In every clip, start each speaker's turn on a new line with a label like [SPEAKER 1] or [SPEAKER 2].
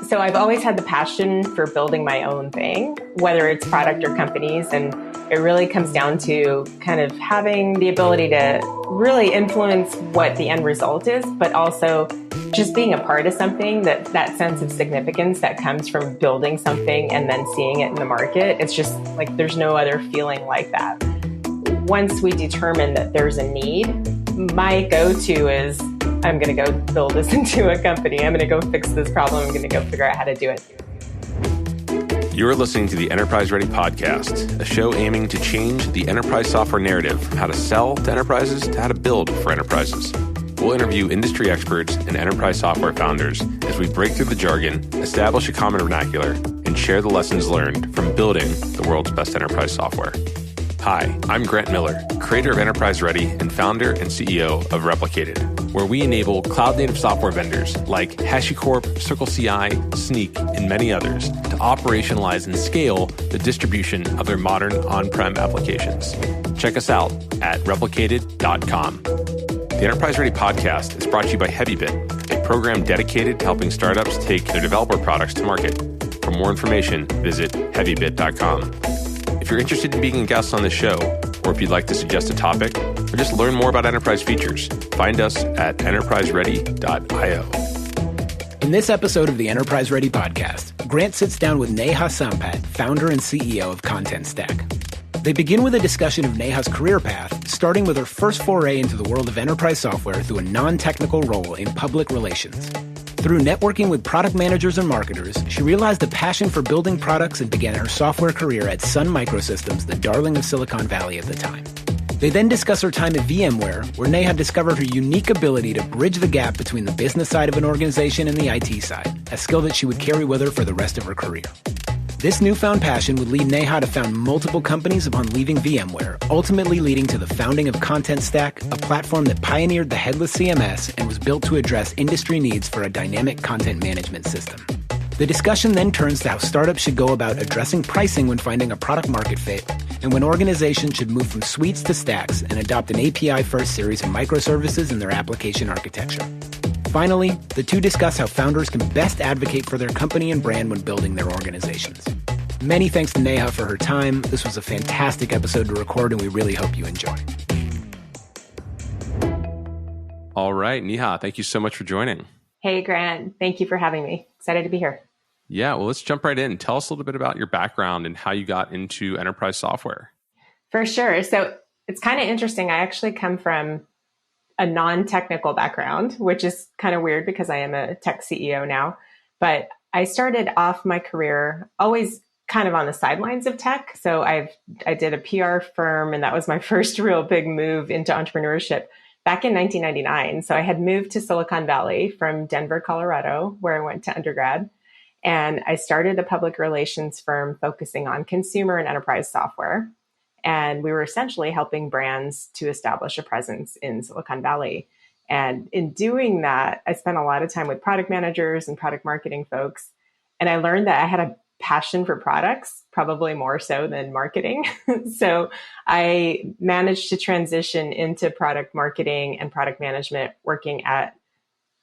[SPEAKER 1] So I've always had the passion for building my own thing, whether it's product or companies. And it really comes down to kind of having the ability to really influence what the end result is, but also just being a part of something, that sense of significance that comes from building something and then seeing it in the market. It's just like, there's no other feeling like that. Once we determine that there's a need, my go-to is, I'm going to go build this into a company. I'm going to go fix this problem. I'm going to go figure out how to do it.
[SPEAKER 2] You're listening to the Enterprise Ready podcast, a show aiming to change the enterprise software narrative from how to sell to enterprises to how to build for enterprises. We'll interview industry experts and enterprise software founders as we break through the jargon, establish a common vernacular, and share the lessons learned from building the world's best enterprise software. Hi, I'm Grant Miller, creator of Enterprise Ready and founder and CEO of Replicated, where we enable cloud-native software vendors like HashiCorp, CircleCI, Sneak, and many others to operationalize and scale the distribution of their modern on-prem applications. Check us out at replicated.com. The Enterprise Ready podcast is brought to you by Heavybit, a program dedicated to helping startups take their developer products to market. For more information, visit heavybit.com. If you're interested in being a guest on the show, or if you'd like to suggest a topic, or just learn more about enterprise features, find us at enterpriseready.io.
[SPEAKER 3] In this episode of the Enterprise Ready podcast, Grant sits down with Neha Sampat, founder and CEO of Contentstack. They begin with a discussion of Neha's career path, starting with her first foray into the world of enterprise software through a non-technical role in public relations. Through networking with product managers and marketers, she realized a passion for building products and began her software career at Sun Microsystems, the darling of Silicon Valley at the time. They then discuss her time at VMware, where Neha discovered her unique ability to bridge the gap between the business side of an organization and the IT side, a skill that she would carry with her for the rest of her career. This newfound passion would lead Neha to found multiple companies upon leaving VMware, ultimately leading to the founding of Contentstack, a platform that pioneered the Headless CMS and was built to address industry needs for a dynamic content management system. The discussion then turns to how startups should go about addressing pricing when finding a product market fit, and when organizations should move from suites to stacks and adopt an API-first series of microservices in their application architecture. Finally, the two discuss how founders can best advocate for their company and brand when building their organizations. Many thanks to Neha for her time. This was a fantastic episode to record, and we really hope you enjoy.
[SPEAKER 2] All right, Neha, thank you so much for joining.
[SPEAKER 1] Hey, Grant. Thank you for having me. Excited to be here.
[SPEAKER 2] Yeah, well, let's jump right in. Tell us a little bit about your background and how you got into enterprise software.
[SPEAKER 1] For sure. So it's kind of interesting. I actually come from a non-technical background, which is kind of weird because I am a tech CEO now. But I started off my career always kind of on the sidelines of tech. So I did a PR firm, and that was my first real big move into entrepreneurship back in 1999. So I had moved to Silicon Valley from Denver, Colorado, where I went to undergrad. And I started a public relations firm focusing on consumer and enterprise software. And we were essentially helping brands to establish a presence in Silicon Valley. And in doing that, I spent a lot of time with product managers and product marketing folks. And I learned that I had a passion for products, probably more so than marketing. So I managed to transition into product marketing and product management, working at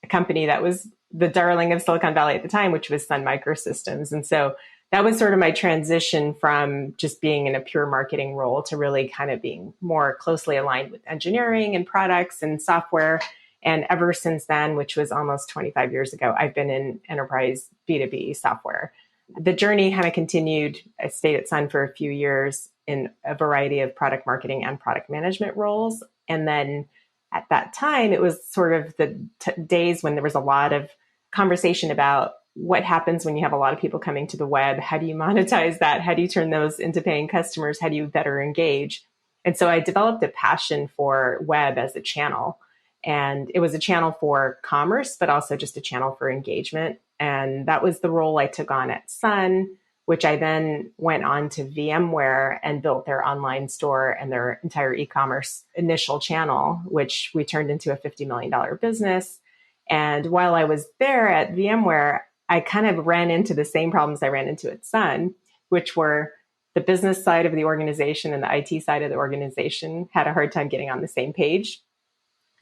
[SPEAKER 1] a company that was the darling of Silicon Valley at the time, which was Sun Microsystems. And so that was sort of my transition from just being in a pure marketing role to really kind of being more closely aligned with engineering and products and software. And ever since then, which was almost 25 years ago, I've been in enterprise B2B software. The journey kind of continued. I stayed at Sun for a few years in a variety of product marketing and product management roles. And then at that time, it was sort of the days when there was a lot of conversation about what happens when you have a lot of people coming to the web. How do you monetize that? How do you turn those into paying customers? How do you better engage? And so I developed a passion for web as a channel. And it was a channel for commerce, but also just a channel for engagement. And that was the role I took on at Sun, which I then went on to VMware and built their online store and their entire e-commerce initial channel, which we turned into a $50 million business. And while I was there at VMware, I kind of ran into the same problems I ran into at Sun, which were the business side of the organization and the IT side of the organization had a hard time getting on the same page.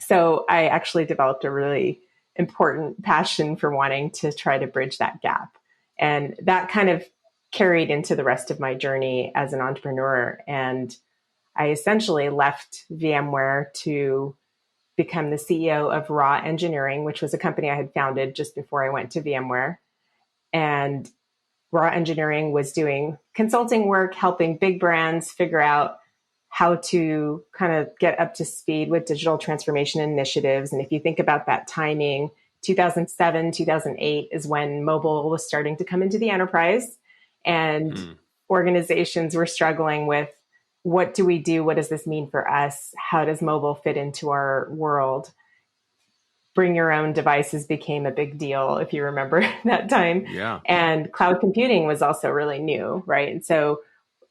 [SPEAKER 1] So I actually developed a really important passion for wanting to try to bridge that gap. And that kind of carried into the rest of my journey as an entrepreneur. And I essentially left VMware to become the CEO of Raw Engineering, which was a company I had founded just before I went to VMware. And Raw Engineering was doing consulting work, helping big brands figure out how to kind of get up to speed with digital transformation initiatives. And if you think about that timing, 2007, 2008 is when mobile was starting to come into the enterprise, and organizations were struggling with, what do we do? What does this mean for us? How does mobile fit into our world? Bring your own devices became a big deal, if you remember that time.
[SPEAKER 2] Yeah.
[SPEAKER 1] And cloud computing was also really new, right? And so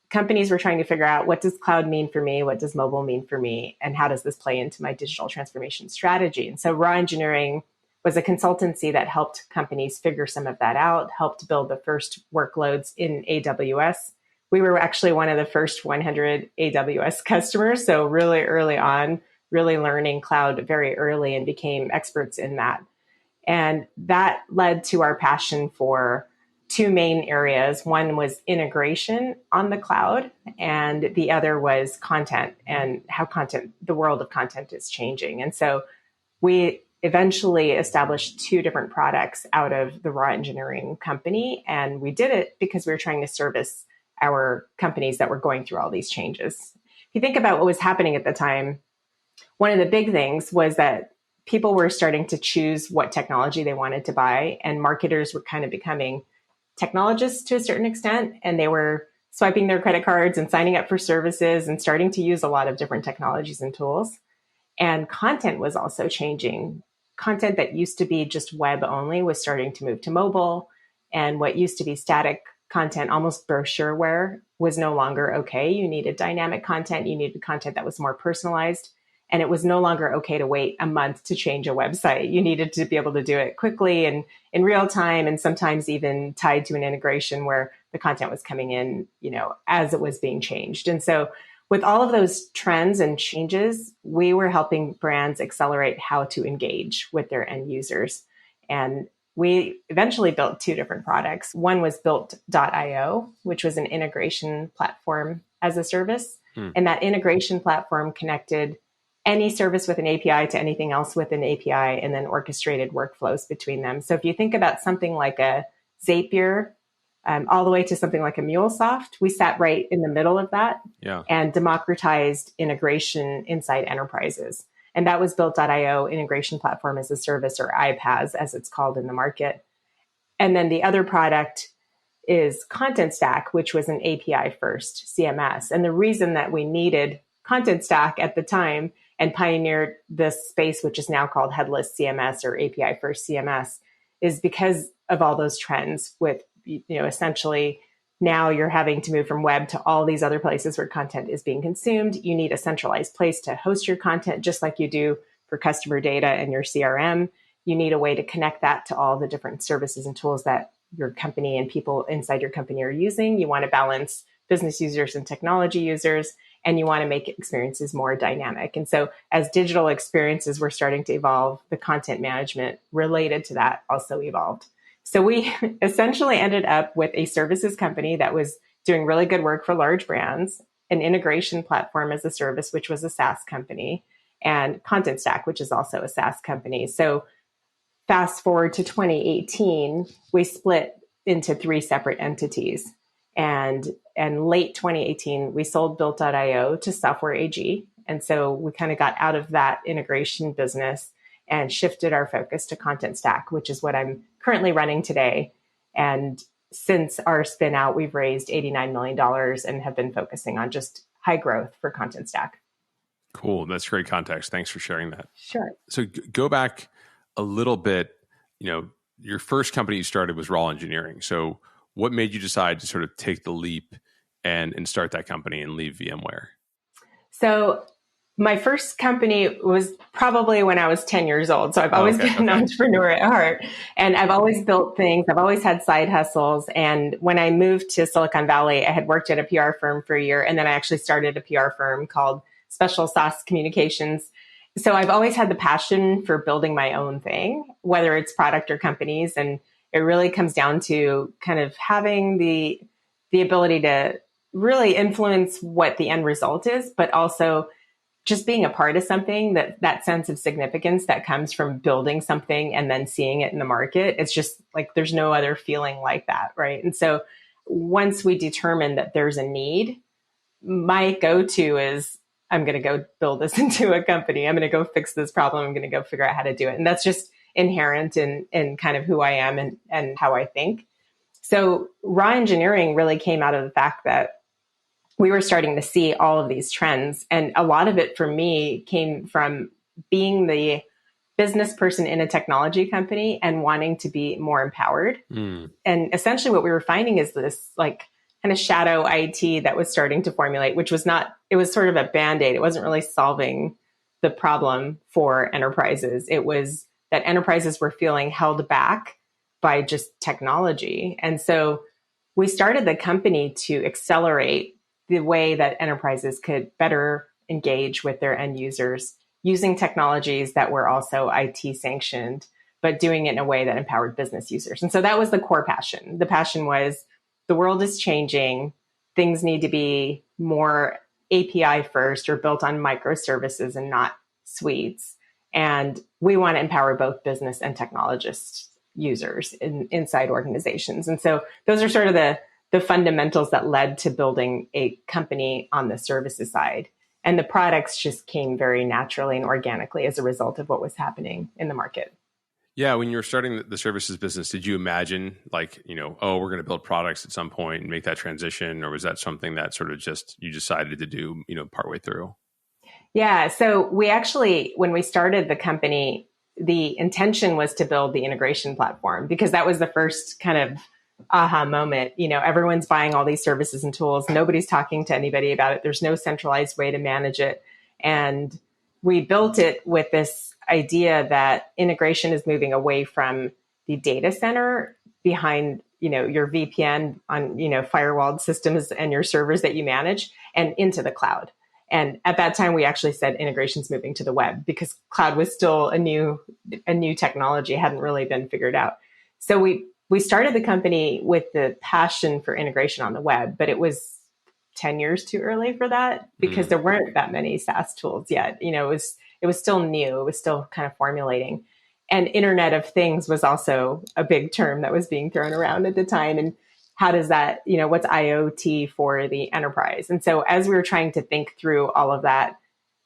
[SPEAKER 1] companies were trying to figure out, what does cloud mean for me? What does mobile mean for me? And how does this play into my digital transformation strategy? And so Raw Engineering was a consultancy that helped companies figure some of that out, helped build the first workloads in AWS. We were actually one of the first 100 AWS customers. So really early on, really learning cloud very early and became experts in that. And that led to our passion for two main areas. One was integration on the cloud, and the other was content and how the world of content is changing. And so we eventually established two different products out of the Raw Engineering company. And we did it because we were trying to service our companies that were going through all these changes. If you think about what was happening at the time, one of the big things was that people were starting to choose what technology they wanted to buy, and marketers were kind of becoming technologists to a certain extent, and they were swiping their credit cards and signing up for services and starting to use a lot of different technologies and tools. And content was also changing. Content that used to be just web only was starting to move to mobile, and what used to be static content, almost brochureware, was no longer okay. You needed dynamic content. You needed content that was more personalized. And it was no longer okay to wait a month to change a website. You needed to be able to do it quickly and in real time, and sometimes even tied to an integration where the content was coming in, as it was being changed. And so with all of those trends and changes, we were helping brands accelerate how to engage with their end users. And we eventually built two different products. One was Built.io, which was an integration platform as a service. And that integration platform connected any service with an API to anything else with an API, and then orchestrated workflows between them. So if you think about something like a Zapier, all the way to something like a MuleSoft, we sat right in the middle of that and democratized integration inside enterprises. And that was Built.io, integration platform as a service, or iPaaS as it's called in the market. And then the other product is Contentstack, which was an API first CMS. And the reason that we needed Contentstack at the time and pioneered this space, which is now called Headless CMS or API first CMS, is because of all those trends with, essentially now you're having to move from web to all these other places where content is being consumed. You need a centralized place to host your content, just like you do for customer data and your CRM. You need a way to connect that to all the different services and tools that your company and people inside your company are using. You want to balance business users and technology users, and you want to make experiences more dynamic. And so as digital experiences were starting to evolve, the content management related to that also evolved. So we essentially ended up with a services company that was doing really good work for large brands, an integration platform as a service, which was a SaaS company, and Contentstack, which is also a SaaS company. So fast forward to 2018, we split into three separate entities. And late 2018, we sold Built.io to Software AG. And so we kind of got out of that integration business and shifted our focus to Contentstack, which is what I'm currently running today. And since our spin out, we've raised $89 million and have been focusing on just high growth for Contentstack.
[SPEAKER 2] Cool. That's great context. Thanks for sharing that.
[SPEAKER 1] Sure.
[SPEAKER 2] So go back a little bit. Your first company you started was Raw Engineering. So what made you decide to sort of take the leap and start that company and leave VMware?
[SPEAKER 1] So my first company was probably when I was 10 years old. So I've always been an entrepreneur at heart, and I've always built things. I've always had side hustles. And when I moved to Silicon Valley, I had worked at a PR firm for a year. And then I actually started a PR firm called Special Sauce Communications. So I've always had the passion for building my own thing, whether it's product or companies. And it really comes down to kind of having the ability to really influence what the end result is, but also just being a part of something, that sense of significance that comes from building something and then seeing it in the market. It's just like, there's no other feeling like that. Right. And so once we determine that there's a need, my go-to is, I'm going to go build this into a company. I'm going to go fix this problem. I'm going to go figure out how to do it. And that's just inherent in kind of who I am and how I think. So raw engineering really came out of the fact that we were starting to see all of these trends. And a lot of it for me came from being the business person in a technology company and wanting to be more empowered. And essentially what we were finding is this like kind of shadow IT that was starting to formulate, which was not, it was sort of a Band-Aid. It wasn't really solving the problem for enterprises. It was that enterprises were feeling held back by just technology. And so we started the company to accelerate the way that enterprises could better engage with their end users using technologies that were also IT sanctioned, but doing it in a way that empowered business users. And so that was the core passion. The passion was the world is changing. Things need to be more API first or built on microservices and not suites. And we want to empower both business and technologist users inside organizations. And so those are sort of the fundamentals that led to building a company on the services side. And the products just came very naturally and organically as a result of what was happening in the market.
[SPEAKER 2] Yeah, when you were starting the services business, did you imagine like, oh, we're going to build products at some point and make that transition? Or was that something that sort of just you decided to do, partway through?
[SPEAKER 1] Yeah, so we actually, when we started the company, the intention was to build the integration platform because that was the first kind of aha moment. Everyone's buying all these services and tools. Nobody's talking to anybody about it. There's no centralized way to manage it. And we built it with this idea that integration is moving away from the data center behind, your VPN on, firewalled systems and your servers that you manage and into the cloud. And at that time, we actually said integration's moving to the web because cloud was still a new technology, hadn't really been figured out. So we started the company with the passion for integration on the web, but it was 10 years too early for that because there weren't that many SaaS tools yet. It was still new. It was still kind of formulating. And Internet of Things was also a big term that was being thrown around at the time. And how does that, what's IoT for the enterprise? And so as we were trying to think through all of that,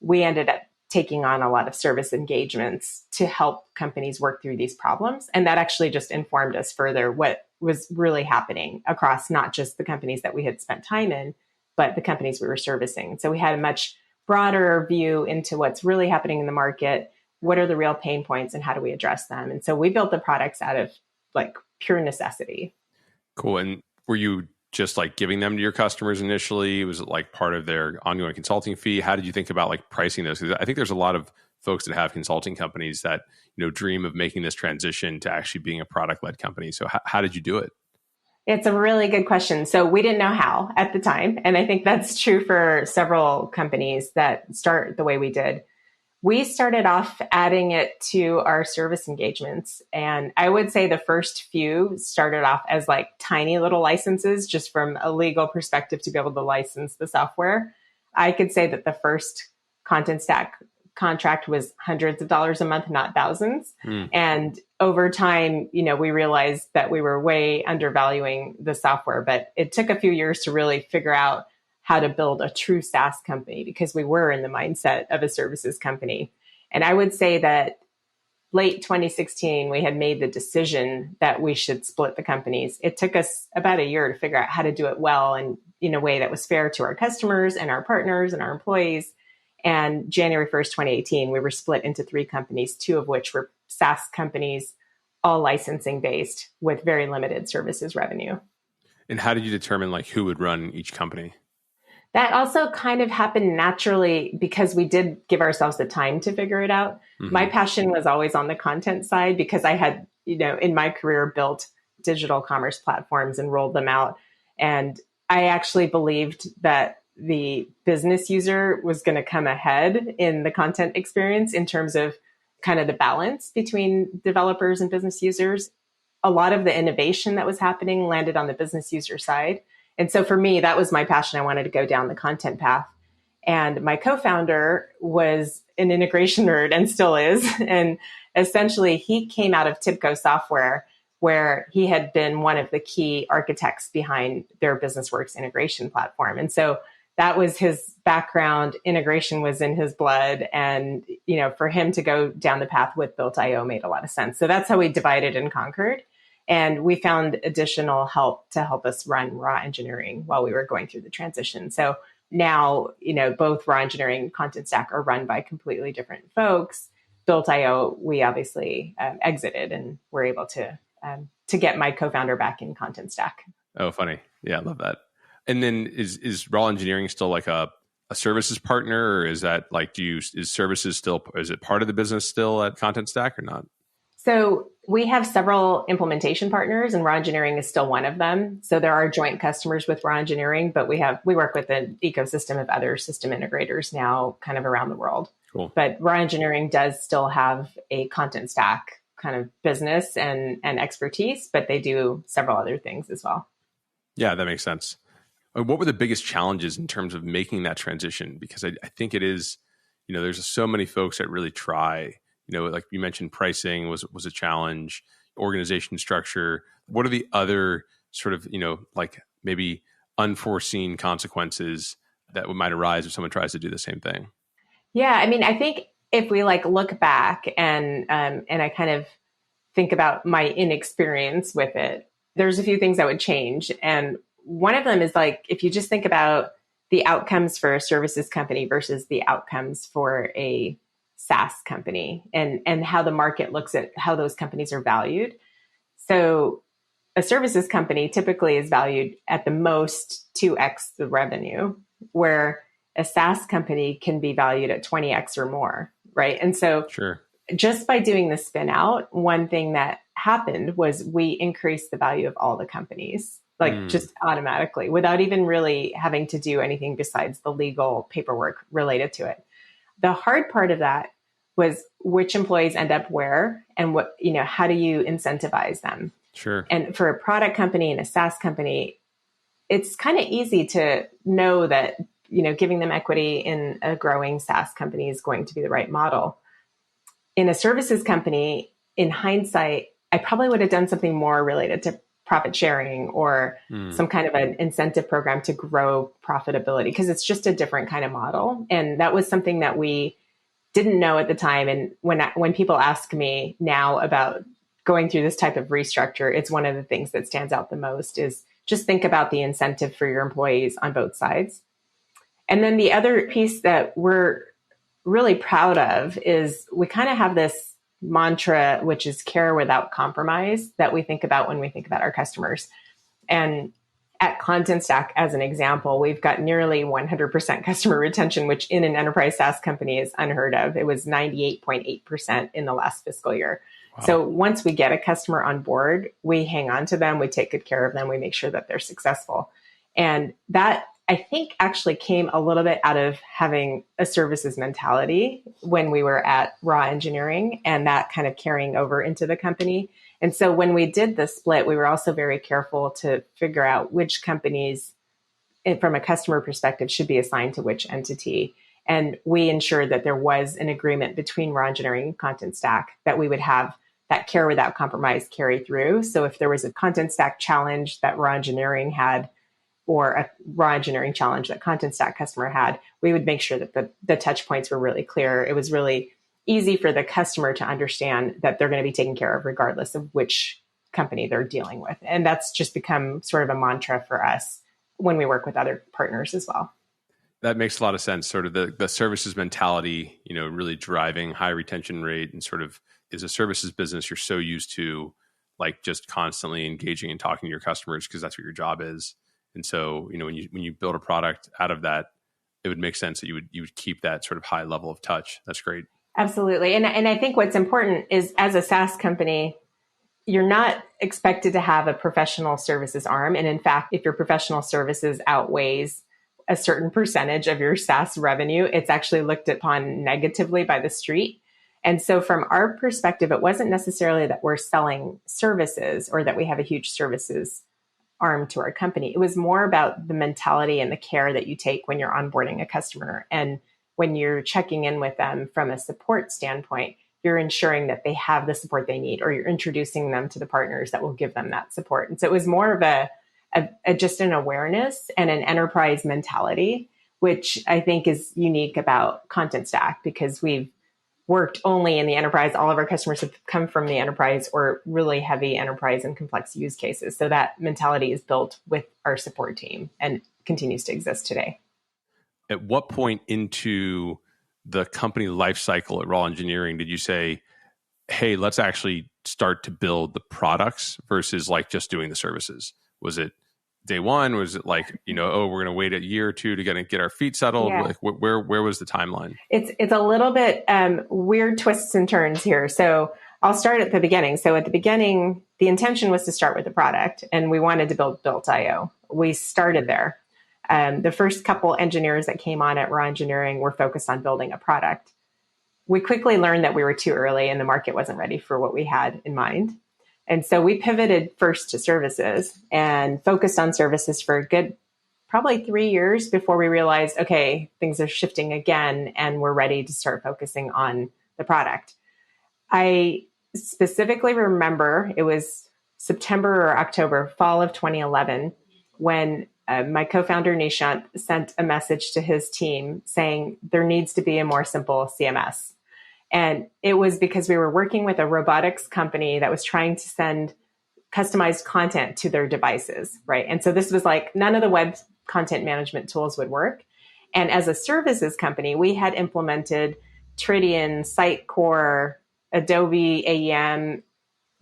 [SPEAKER 1] we ended up taking on a lot of service engagements to help companies work through these problems. And that actually just informed us further what was really happening across not just the companies that we had spent time in, but the companies we were servicing. So we had a much broader view into what's really happening in the market, what are the real pain points, and how do we address them? And so we built the products out of like pure necessity.
[SPEAKER 2] Cool. And were you just like giving them to your customers initially? Was it like part of their ongoing consulting fee? How did you think about like pricing those? Because I think there's a lot of folks that have consulting companies that, dream of making this transition to actually being a product-led company. So how did you do it?
[SPEAKER 1] It's a really good question. So we didn't know how at the time. And I think that's true for several companies that start the way we did. We started off adding it to our service engagements. And I would say the first few started off as like tiny little licenses, just from a legal perspective to be able to license the software. I could say that the first Contentstack contract was hundreds of dollars a month, not thousands. And over time, we realized that we were way undervaluing the software, but it took a few years to really figure out how to build a true SaaS company because we were in the mindset of a services company. And I would say that late 2016, we had made the decision that we should split the companies. It took us about a year to figure out how to do it well and in a way that was fair to our customers and our partners and our employees. And January 1st, 2018, we were split into 3 companies, 2 of which were SaaS companies, all licensing based with very limited services revenue.
[SPEAKER 2] And how did you determine like who would run each company?
[SPEAKER 1] That also kind of happened naturally because we did give ourselves the time to figure it out. My passion was always on the content side because I had, in my career built digital commerce platforms and rolled them out. And I actually believed that the business user was going to come ahead in the content experience in terms of kind of the balance between developers and business users. A lot of the innovation that was happening landed on the business user side. And so for me, that was my passion. I wanted to go down the content path. And my co-founder was an integration nerd and still is. And essentially, he came out of TIBCO Software, where he had been one of the key architects behind their BusinessWorks integration platform. And so that was his background. Integration was in his blood. And, for him to go down the path with Built.io made a lot of sense. So that's how we divided and conquered. And we found additional help to help us run raw engineering while we were going through the transition. So now, both raw engineering and Contentstack are run by completely different folks. Built.io, we obviously exited and were able to get my co-founder back in Contentstack.
[SPEAKER 2] Oh, funny. Yeah, I love that. And then is raw engineering still like a services partner, or is that like, is services still, is it part of the business still at Contentstack or not?
[SPEAKER 1] So we have several implementation partners, and raw engineering is still one of them. So there are joint customers with raw engineering, but we work with an ecosystem of other system integrators now kind of around the world.
[SPEAKER 2] Cool.
[SPEAKER 1] But raw engineering does still have a Contentstack kind of business and expertise, but they do several other things as well. Yeah,
[SPEAKER 2] that makes sense. What were the biggest challenges in terms of making that transition? Because I think it is, there's so many folks that really try. Like you mentioned, pricing was a challenge, organization structure. What are the other sort of, like maybe unforeseen consequences that might arise if someone tries to do the same thing?
[SPEAKER 1] Yeah, I think if we look back and I kind of think about my inexperience with it, there's a few things that would change. And one of them is if you just think about the outcomes for a services company versus the outcomes for a SaaS company and how the market looks at how those companies are valued. So a services company typically is valued at the most 2x the revenue, where a SaaS company can be valued at 20x or more, right? And so
[SPEAKER 2] sure.
[SPEAKER 1] Just by doing the spin out, one thing that happened was we increased the value of all the companies, just automatically, without even really having to do anything besides the legal paperwork related to it. The hard part of that was which employees end up where and what, how do you incentivize them?
[SPEAKER 2] Sure.
[SPEAKER 1] And for a product company and a SaaS company, it's kind of easy to know that, giving them equity in a growing SaaS company is going to be the right model. In a services company, in hindsight, I probably would have done something more related to profit sharing or some kind of an incentive program to grow profitability, because it's just a different kind of model. And that was something that we didn't know at the time. And when people ask me now about going through this type of restructure, it's one of the things that stands out the most is just think about the incentive for your employees on both sides. And then the other piece that we're really proud of is we kind of have this mantra, which is care without compromise, that we think about when we think about our customers. And at Contentstack, as an example, we've got nearly 100% customer retention, which in an enterprise SaaS company is unheard of. It was 98.8% in the last fiscal year. Wow. So once we get a customer on board, we hang on to them, we take good care of them, we make sure that they're successful. And that, I think, actually came a little bit out of having a services mentality when we were at raw engineering, and that kind of carrying over into the company. And so when we did the split, we were also very careful to figure out which companies, from a customer perspective, should be assigned to which entity. And we ensured that there was an agreement between raw engineering and Contentstack that we would have that care without compromise carry through. So if there was a Contentstack challenge that raw engineering had, or a raw engineering challenge that Contentstack customer had, we would make sure that the touch points were really clear. It was really easy for the customer to understand that they're going to be taken care of regardless of which company they're dealing with. And that's just become sort of a mantra for us when we work with other partners as well.
[SPEAKER 2] That makes a lot of sense. Sort of the services mentality, really driving high retention rate, and sort of as a services business, you're so used to just constantly engaging and talking to your customers because that's what your job is. And so, when you build a product out of that, it would make sense that you would keep that sort of high level of touch. That's great.
[SPEAKER 1] Absolutely. And I think what's important is, as a SaaS company, you're not expected to have a professional services arm. And in fact, if your professional services outweighs a certain percentage of your SaaS revenue, it's actually looked upon negatively by the street. And so from our perspective, it wasn't necessarily that we're selling services or that we have a huge services arm to our company. It was more about the mentality and the care that you take when you're onboarding a customer. And when you're checking in with them from a support standpoint, you're ensuring that they have the support they need, or you're introducing them to the partners that will give them that support. And so it was more of a just an awareness and an enterprise mentality, which I think is unique about Contentstack, because we've worked only in the enterprise. All of our customers have come from the enterprise or really heavy enterprise and complex use cases. So that mentality is built with our support team and continues to exist today.
[SPEAKER 2] At what point into the company lifecycle at Raw Engineering did you say, hey, let's actually start to build the products versus like just doing the services? Was it day one? Was it like, we're going to wait a year or two to get our feet settled?
[SPEAKER 1] Yeah.
[SPEAKER 2] Like where was the timeline?
[SPEAKER 1] It's a little bit weird twists and turns here. So I'll start at the beginning. So at the beginning, the intention was to start with the product, and we wanted to build Built.io. We started there. The first couple engineers that came on at Raw Engineering were focused on building a product. We quickly learned that we were too early and the market wasn't ready for what we had in mind. And so we pivoted first to services and focused on services for a good, probably 3 years before we realized, okay, things are shifting again and we're ready to start focusing on the product. I specifically remember it was September or October, fall of 2011, when my co-founder Nishant sent a message to his team saying there needs to be a more simple CMS. And it was because we were working with a robotics company that was trying to send customized content to their devices, right? And so this was like none of the web content management tools would work. And as a services company, we had implemented Tridion, Sitecore, Adobe AEM,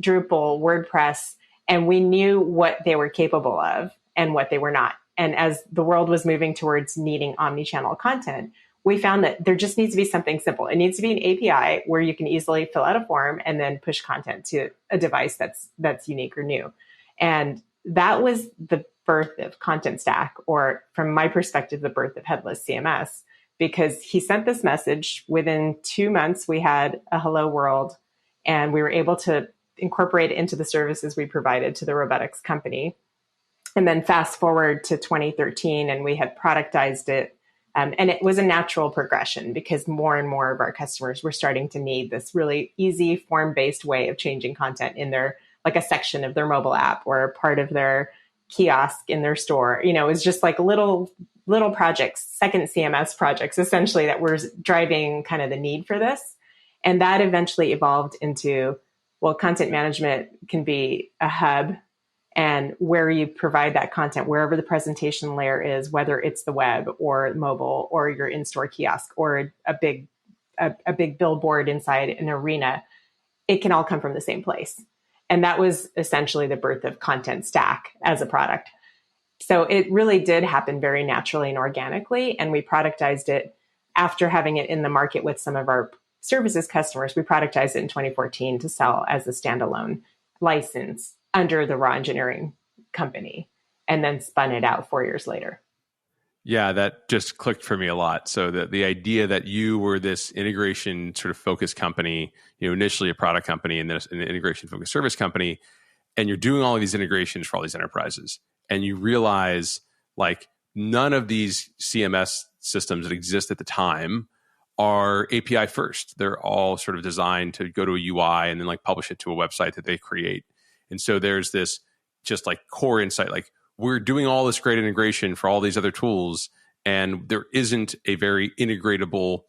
[SPEAKER 1] Drupal, WordPress, and we knew what they were capable of and what they were not. And as the world was moving towards needing omni-channel content, we found that there just needs to be something simple. It needs to be an API where you can easily fill out a form and then push content to a device that's unique or new. And that was the birth of Contentstack, or from my perspective, the birth of Headless CMS, because he sent this message. Within 2 months, we had a hello world, and we were able to incorporate it into the services we provided to the robotics company. And then fast forward to 2013, and we had productized it. And it was a natural progression because more and more of our customers were starting to need this really easy form-based way of changing content in their, like a section of their mobile app or a part of their kiosk in their store. It was just like little projects, second CMS projects, essentially, that were driving kind of the need for this. And that eventually evolved into, well, content management can be a hub, and where you provide that content, wherever the presentation layer is, whether it's the web or mobile or your in-store kiosk or a big billboard inside an arena, it can all come from the same place. And that was essentially the birth of Contentstack as a product. So it really did happen very naturally and organically. And we productized it after having it in the market with some of our services customers. We productized it in 2014 to sell as a standalone license under the Raw Engineering company, and then spun it out 4 years later.
[SPEAKER 2] Yeah, that just clicked for me a lot. So the idea that you were this integration sort of focused company, initially a product company and then an integration focused service company, and you're doing all of these integrations for all these enterprises, and you realize like none of these CMS systems that exist at the time are API first. They're all sort of designed to go to a UI and then like publish it to a website that they create. And so there's this just like core insight, like we're doing all this great integration for all these other tools, and there isn't a very integratable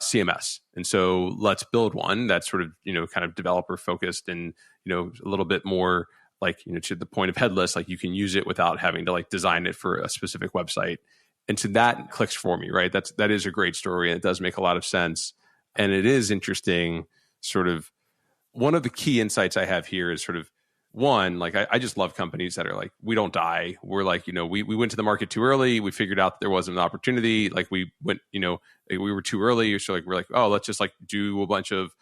[SPEAKER 2] CMS. And so let's build one that's sort of, kind of developer focused and, a little bit more like, to the point of headless, like you can use it without having to like design it for a specific website. And so that clicks for me, right? That is a great story, and it does make a lot of sense. And it is interesting, sort of one of the key insights I have here is sort of, one, like I just love companies that are like, we don't die. We're like, we went to the market too early. We figured out that there wasn't an opportunity. Like we went, we were too early. So like, we're like, oh, let's just like do a bunch of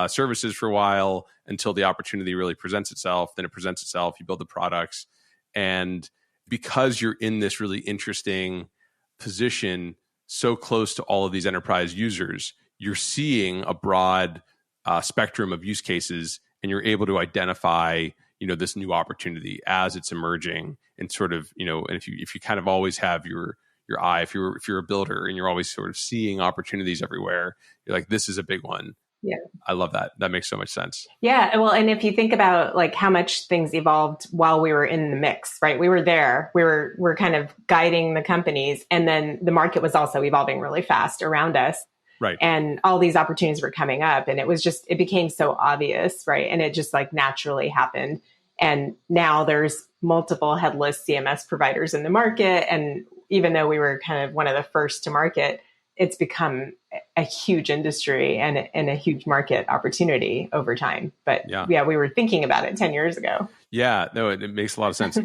[SPEAKER 2] services for a while until the opportunity really presents itself. Then it presents itself. You build the products. And because you're in this really interesting position so close to all of these enterprise users, you're seeing a broad spectrum of use cases, and you're able to identify, this new opportunity as it's emerging, and sort of, and if you kind of always have your eye, if you're a builder and you're always sort of seeing opportunities everywhere, you're like, this is a big one.
[SPEAKER 1] Yeah.
[SPEAKER 2] I love that. That makes so much sense.
[SPEAKER 1] Yeah. Well, and if you think about like how much things evolved while we were in the mix, right? We were there, we're kind of guiding the companies, and then the market was also evolving really fast around us.
[SPEAKER 2] Right.
[SPEAKER 1] And all these opportunities were coming up, and it became so obvious, right? And it just like naturally happened. And now there's multiple headless CMS providers in the market. And even though we were kind of one of the first to market, it's become a huge industry and a huge market opportunity over time. But yeah, we were thinking about it 10 years ago.
[SPEAKER 2] Yeah, no, it makes a lot of sense.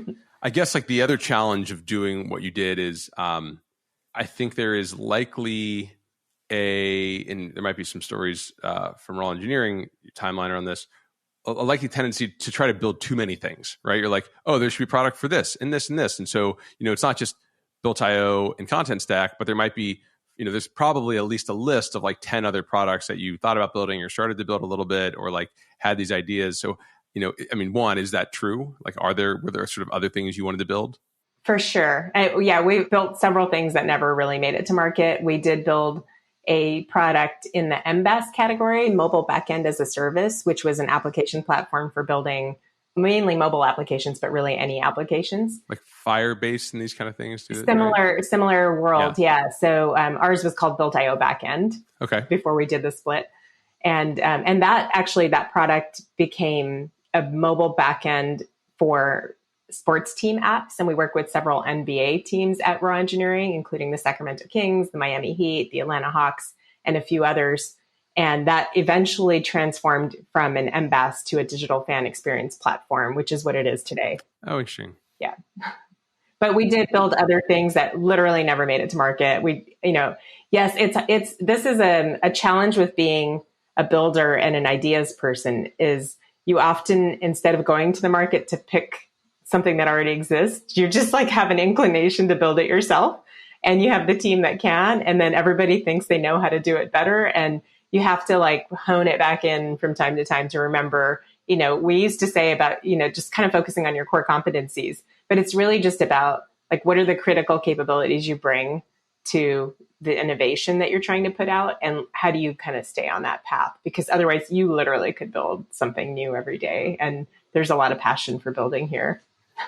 [SPEAKER 2] I guess like the other challenge of doing what you did is I think there is likely and there might be some stories from raw engineering timeline around this, a likely tendency to try to build too many things, right? You're like, oh, there should be product for this and this and this. And so, it's not just Built.io and Contentstack, but there might be, there's probably at least a list of like 10 other products that you thought about building or started to build a little bit, or like had these ideas. So, one, is that true? Like, were there sort of other things you wanted to build?
[SPEAKER 1] For sure. We built several things that never really made it to market. We did build a product in the MBaaS category, mobile backend as a service, which was an application platform for building mainly mobile applications, but really any applications.
[SPEAKER 2] Like Firebase and these kind of things too?
[SPEAKER 1] Similar world. Yeah. So ours was called Built.io Backend.
[SPEAKER 2] Okay.
[SPEAKER 1] Before we did the split. And that product became a mobile backend for sports team apps. And we work with several NBA teams at Raw Engineering, including the Sacramento Kings, the Miami Heat, the Atlanta Hawks, and a few others. And that eventually transformed from an MBaaS to a digital fan experience platform, which is what it is today.
[SPEAKER 2] Oh, interesting.
[SPEAKER 1] Yeah. But we did build other things that literally never made it to market. This is a challenge with being a builder and an ideas person, is you often, instead of going to the market to pick something that already exists, you just like have an inclination to build it yourself, and you have the team that can, and then everybody thinks they know how to do it better. And you have to like hone it back in from time to time to remember, we used to say about, just kind of focusing on your core competencies, but it's really just about like, what are the critical capabilities you bring to the innovation that you're trying to put out, and how do you kind of stay on that path? Because otherwise you literally could build something new every day. And there's a lot of passion for building here.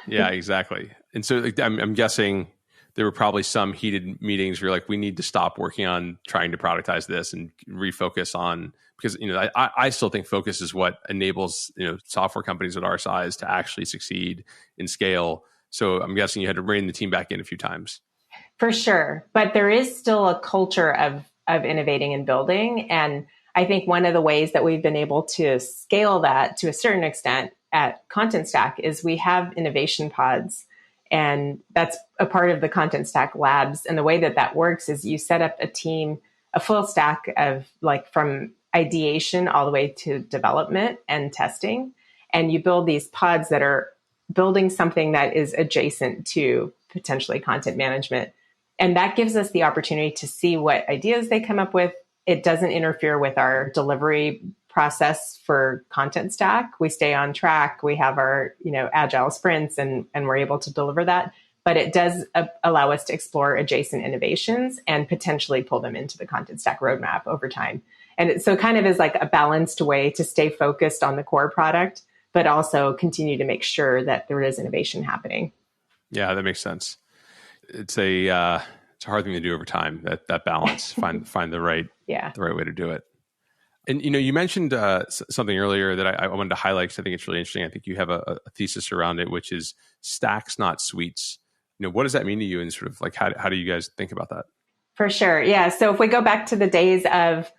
[SPEAKER 2] Yeah, exactly. And so like, I'm guessing there were probably some heated meetings where you're like, we need to stop working on trying to productize this and refocus on, because, I still think focus is what enables, software companies at our size to actually succeed and scale. So I'm guessing you had to rein the team back in a few times.
[SPEAKER 1] For sure. But there is still a culture of innovating and building. And I think one of the ways that we've been able to scale that to a certain extent at Contentstack is we have innovation pods, and that's a part of the Contentstack labs. And the way that works is you set up a team, a full stack of like from ideation all the way to development and testing. And you build these pods that are building something that is adjacent to potentially content management. And that gives us the opportunity to see what ideas they come up with. It doesn't interfere with our delivery process for Contentstack. We stay on track. We have our, agile sprints, and we're able to deliver that. But it does allow us to explore adjacent innovations and potentially pull them into the Contentstack roadmap over time. And so kind of is like a balanced way to stay focused on the core product, but also continue to make sure that there is innovation happening.
[SPEAKER 2] Yeah, that makes sense. It's a hard thing to do over time, that balance, find the right way to do it. And, you mentioned something earlier that I wanted to highlight because I think it's really interesting. I think you have a thesis around it, which is stacks, not suites. What does that mean to you? And sort of like, how do you guys think about that? For
[SPEAKER 1] sure. Yeah. So if we go back to the days of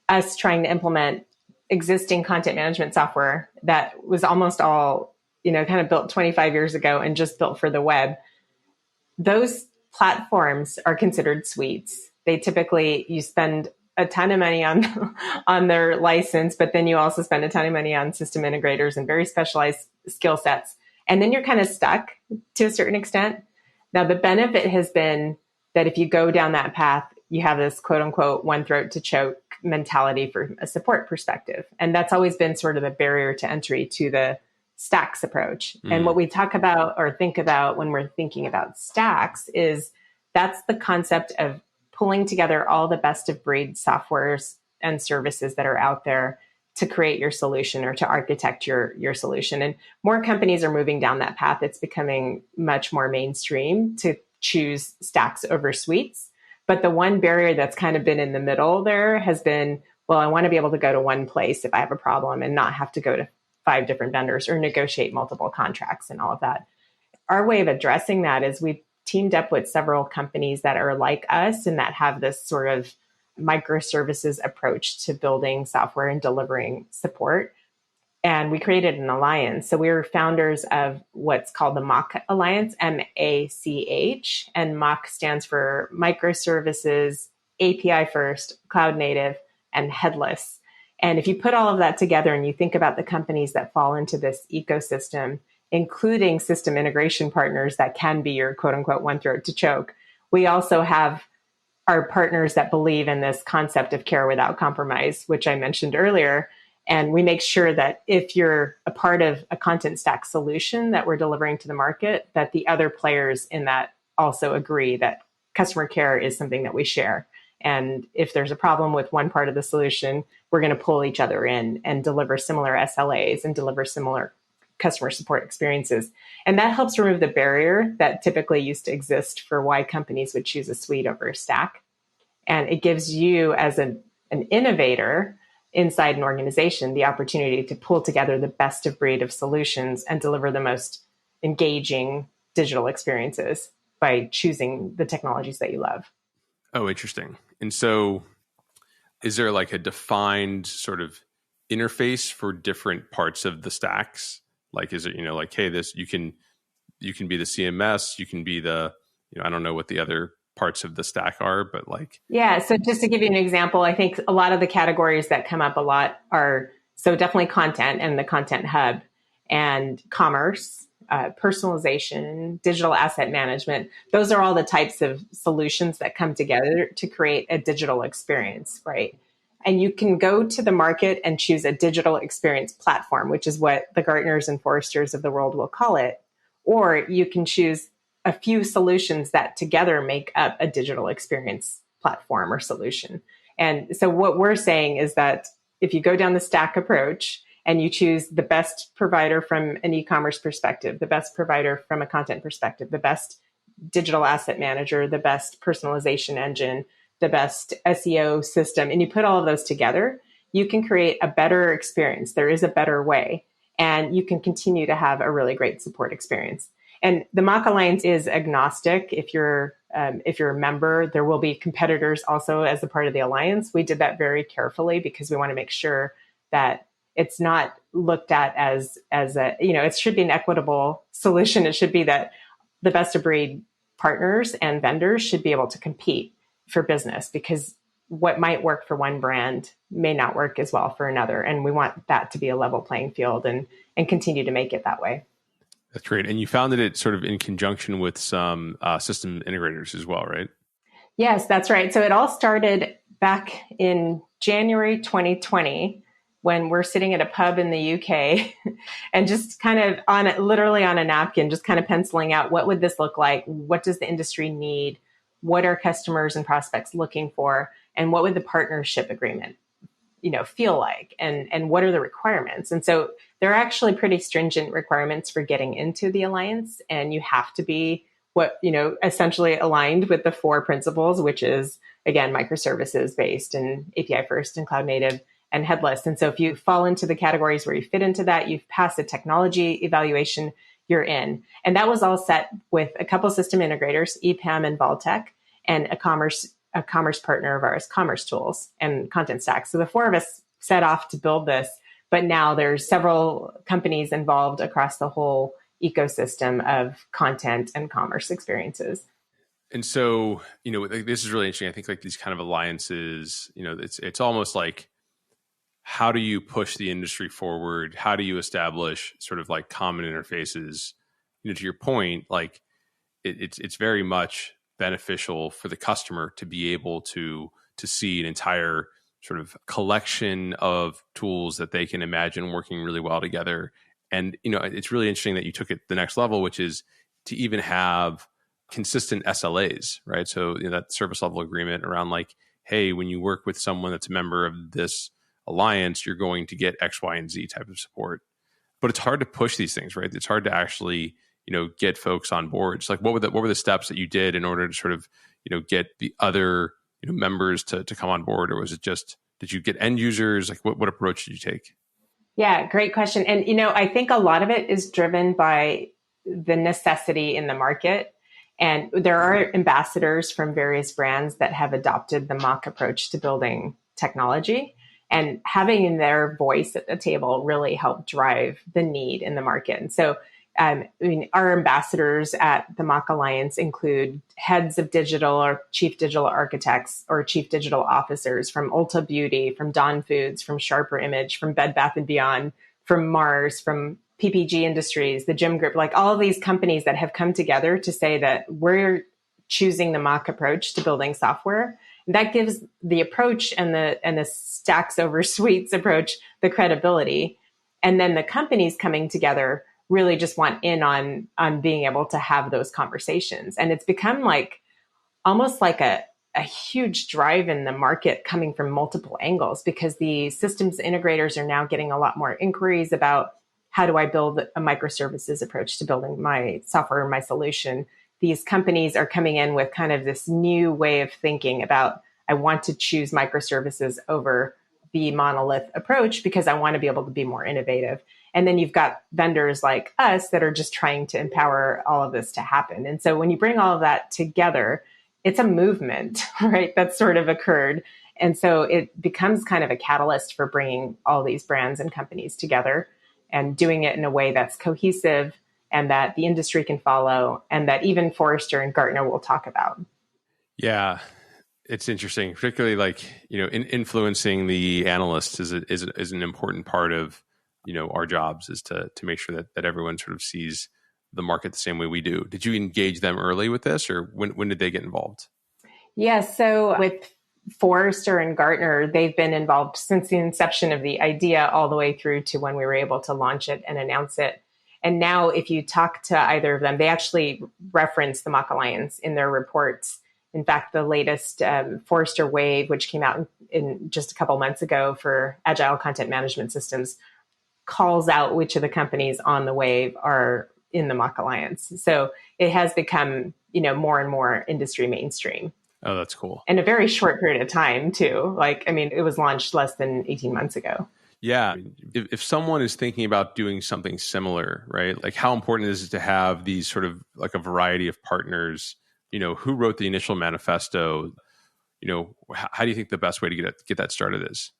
[SPEAKER 1] us trying to implement existing content management software that was almost all, kind of built 25 years ago and just built for the web, those platforms are considered suites. They typically, you spend a ton of money on their license, but then you also spend a ton of money on system integrators and very specialized skill sets. And then you're kind of stuck to a certain extent. Now, the benefit has been that if you go down that path, you have this quote unquote one throat to choke mentality from a support perspective. And that's always been sort of the barrier to entry to the stacks approach. And what we talk about or think about when we're thinking about stacks is that's the concept of pulling together all the best of breed softwares and services that are out there to create your solution or to architect your solution. And more companies are moving down that path. It's becoming much more mainstream to choose stacks over suites. But the one barrier that's kind of been in the middle there has been, well, I want to be able to go to one place if I have a problem and not have to go to 5 different vendors or negotiate multiple contracts and all of that. Our way of addressing that is we've teamed up with several companies that are like us and that have this sort of microservices approach to building software and delivering support. And we created an alliance. So we were founders of what's called the MACH Alliance, MACH. And MACH stands for Microservices, API First, Cloud Native, and Headless. And if you put all of that together and you think about the companies that fall into this ecosystem, including system integration partners that can be your quote unquote one throat to choke, we also have our partners that believe in this concept of care without compromise, which I mentioned earlier. And we make sure that if you're a part of a content stack solution that we're delivering to the market, that the other players in that also agree that customer care is something that we share. And if there's a problem with one part of the solution, we're going to pull each other in and deliver similar SLAs and deliver similar customer support experiences. And that helps remove the barrier that typically used to exist for why companies would choose a suite over a stack. And it gives you as an innovator inside an organization the opportunity to pull together the best of breed of solutions and deliver the most engaging digital experiences by choosing the technologies that you love.
[SPEAKER 2] Oh, interesting. And so is there like a defined sort of interface for different parts of the stacks? Like, is it, like, hey, this, you can be the CMS, you can be the, I don't know what the other parts of the stack are, but like.
[SPEAKER 1] Yeah. So just to give you an example, I think a lot of the categories that come up a lot are, so definitely content and the content hub and commerce, personalization, digital asset management. Those are all the types of solutions that come together to create a digital experience, right? And you can go to the market and choose a digital experience platform, which is what the Gartners and Forresters of the world will call it. Or you can choose a few solutions that together make up a digital experience platform or solution. And so what we're saying is that if you go down the stack approach and you choose the best provider from an e-commerce perspective, the best provider from a content perspective, the best digital asset manager, the best personalization engine, the best SEO system, and you put all of those together, you can create a better experience. There is a better way, and you can continue to have a really great support experience. And the MACH Alliance is agnostic. If you're a member, there will be competitors also as a part of the alliance. We did that very carefully because we want to make sure that it's not looked at as a, it should be an equitable solution. It should be that the best of breed partners and vendors should be able to compete for business, because what might work for one brand may not work as well for another. And we want that to be a level playing field and continue to make it that way.
[SPEAKER 2] That's great. And you founded it sort of in conjunction with some system integrators as well, right?
[SPEAKER 1] Yes, that's right. So it all started back in January 2020 when we're sitting at a pub in the UK and just kind of literally on a napkin, just kind of penciling out what would this look like? What does the industry need? What are customers and prospects looking for? And what would the partnership agreement, feel like? And what are the requirements? And so there are actually pretty stringent requirements for getting into the alliance. And you have to be essentially aligned with the 4 principles, which is, again, microservices based and API first and cloud native and headless. And so if you fall into the categories where you fit into that, you've passed a technology evaluation, you're in. And that was all set with a couple system integrators, EPAM and Valtech, and a commerce partner of ours, Commerce Tools and Contentstack. So the 4 of us set off to build this, but now there's several companies involved across the whole ecosystem of content and commerce experiences.
[SPEAKER 2] And so, this is really interesting. I think like these kind of alliances, it's almost like, how do you push the industry forward? How do you establish sort of like common interfaces? To your point, like it's very much beneficial for the customer to be able to see an entire sort of collection of tools that they can imagine working really well together. And, it's really interesting that you took it the next level, which is to even have consistent SLAs, right? So that service level agreement around like, hey, when you work with someone that's a member of this alliance, you're going to get X, Y, and Z type of support. But it's hard to push these things, right? It's hard to actually, get folks on board. So like, what were the steps that you did in order to sort of, get the other, members to come on board? Or was it just, did you get end users? Like what approach did you take?
[SPEAKER 1] Yeah, great question. And, I think a lot of it is driven by the necessity in the market. And there are ambassadors from various brands that have adopted the mock approach to building technology. And having their voice at the table really helped drive the need in the market. And so, our ambassadors at the Mock Alliance include heads of digital or chief digital architects or chief digital officers from Ulta Beauty, from Dawn Foods, from Sharper Image, from Bed Bath & Beyond, from Mars, from PPG Industries, the Gym Group, like all of these companies that have come together to say that we're choosing the mock approach to building software. That gives the approach and the stacks over suites approach the credibility. And then the companies coming together really just want in on being able to have those conversations. And it's become like almost like a huge drive in the market coming from multiple angles, because the systems integrators are now getting a lot more inquiries about how do I build a microservices approach to building my software or my solution. These companies are coming in with kind of this new way of thinking about, I want to choose microservices over the monolith approach because I want to be able to be more innovative. And then you've got vendors like us that are just trying to empower all of this to happen. And so when you bring all of that together, it's a movement, right? That's sort of occurred. And so it becomes kind of a catalyst for bringing all these brands and companies together and doing it in a way that's cohesive and that the industry can follow and that even Forrester and Gartner will talk about.
[SPEAKER 2] Yeah. It's interesting, particularly like, influencing the analysts is an important part of, our jobs, is to make sure that everyone sort of sees the market the same way we do. Did you engage them early with this, or when did they get involved?
[SPEAKER 1] Yeah, so with Forrester and Gartner, they've been involved since the inception of the idea all the way through to when we were able to launch it and announce it. And now if you talk to either of them, they actually reference the Mock Alliance in their reports. In fact, the latest Forrester Wave, which came out in just a couple months ago for agile content management systems, calls out which of the companies on the wave are in the Mock Alliance. So it has become, more and more industry mainstream.
[SPEAKER 2] Oh, that's cool.
[SPEAKER 1] In a very short period of time too. It was launched less than 18 months ago.
[SPEAKER 2] Yeah. If someone is thinking about doing something similar, right? Like how important is it to have these sort of like a variety of partners? Who wrote the initial manifesto? How do you think the best way to get that started is?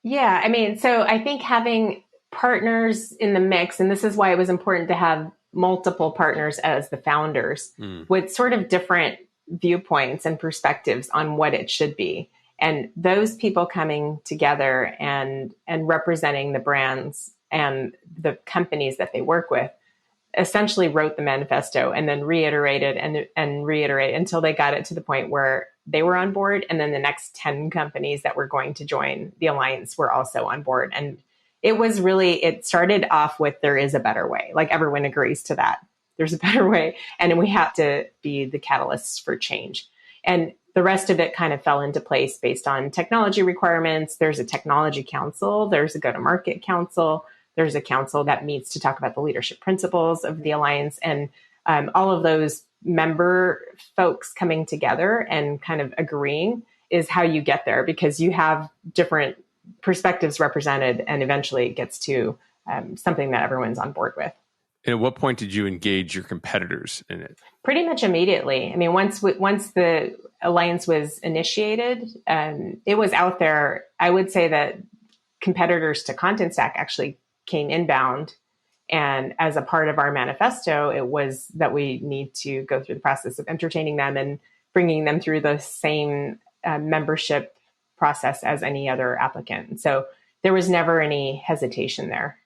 [SPEAKER 1] Yeah. So I think having partners in the mix, and this is why it was important to have multiple partners as the founders with sort of different viewpoints and perspectives on what it should be. And those people coming together and representing the brands and the companies that they work with essentially wrote the manifesto and then reiterated and reiterate until they got it to the point where they were on board. And then the next 10 companies that were going to join the alliance were also on board. And it started off with, there is a better way. Like everyone agrees to that. There's a better way. And we have to be the catalysts for change. And the rest of it kind of fell into place based on technology requirements. There's a technology council. There's a go-to-market council. There's a council that meets to talk about the leadership principles of the alliance. And all of those member folks coming together and kind of agreeing is how you get there, because you have different perspectives represented, and eventually it gets to something that everyone's on board with.
[SPEAKER 2] And at what point did you engage your competitors in it?
[SPEAKER 1] Pretty much immediately. Once the alliance was initiated, it was out there. I would say that competitors to Contentstack actually came inbound. And as a part of our manifesto, it was that we need to go through the process of entertaining them and bringing them through the same membership process as any other applicant. So there was never any hesitation there.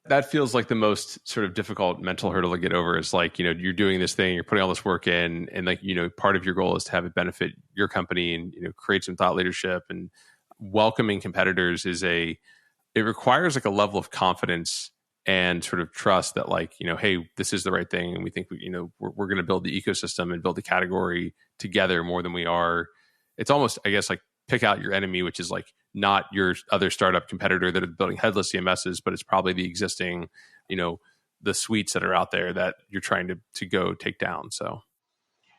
[SPEAKER 2] That feels like the most sort of difficult mental hurdle to get over is like, you're doing this thing, you're putting all this work in, and like, part of your goal is to have it benefit your company and, create some thought leadership, and welcoming competitors it requires like a level of confidence and sort of trust that like, hey, this is the right thing. And we think, we're going to build the ecosystem and build the category together more than we are. It's almost, I guess, like pick out your enemy, which is like not your other startup competitor that are building headless CMSs, but it's probably the existing, the suites that are out there that you're trying to go take down. So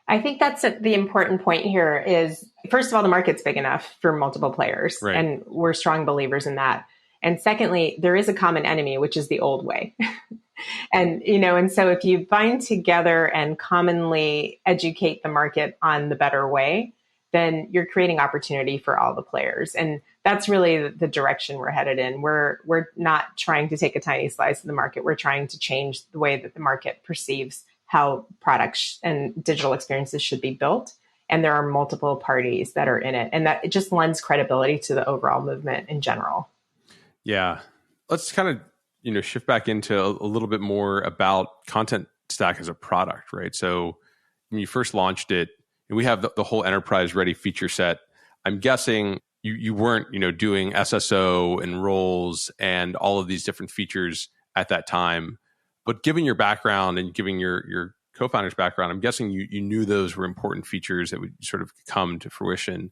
[SPEAKER 1] I think that's the important point here is, first of all, the market's big enough for multiple players,
[SPEAKER 2] right.
[SPEAKER 1] And we're strong believers in that. And secondly, there is a common enemy, which is the old way. And so if you bind together and commonly educate the market on the better way, then you're creating opportunity for all the players. And that's really the direction we're headed in. We're not trying to take a tiny slice of the market. We're trying to change the way that the market perceives how products and digital experiences should be built. And there are multiple parties that are in it. And that it just lends credibility to the overall movement in general.
[SPEAKER 2] Yeah. Let's kind of, shift back into a little bit more about Contentstack as a product, right? So when you first launched it, and we have the whole EnterpriseReady feature set, I'm guessing you weren't, doing SSO and roles and all of these different features at that time. But given your background and given your co-founder's background, I'm guessing you knew those were important features that would sort of come to fruition.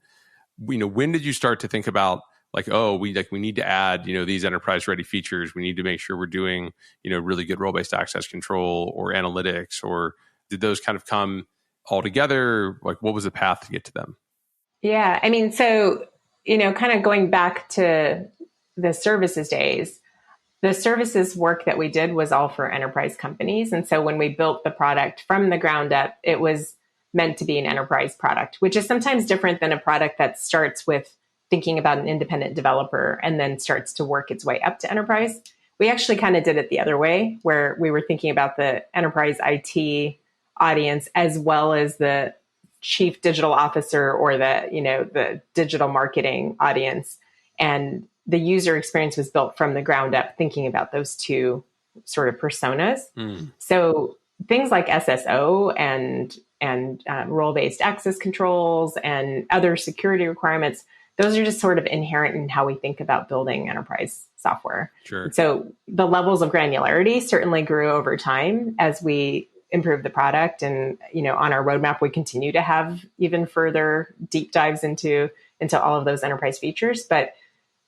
[SPEAKER 2] When did you start to think about like, oh, we need to add, these enterprise-ready features. We need to make sure we're doing, really good role-based access control or analytics, or did those kind of come all together? Like, what was the path to get to them?
[SPEAKER 1] Yeah, I mean, so, kind of going back to the services days, the services work that we did was all for enterprise companies. And so when we built the product from the ground up, it was meant to be an enterprise product, which is sometimes different than a product that starts with thinking about an independent developer and then starts to work its way up to enterprise. We actually kind of did it the other way, where we were thinking about the enterprise IT audience as well as the chief digital officer or the digital marketing audience. And the user experience was built from the ground up, thinking about those two sort of personas. So things like SSO and role-based access controls and other security requirements, those are just sort of inherent in how we think about building enterprise software.
[SPEAKER 2] Sure.
[SPEAKER 1] So the levels of granularity certainly grew over time as we improved the product. And, on our roadmap, we continue to have even further deep dives into all of those enterprise features. But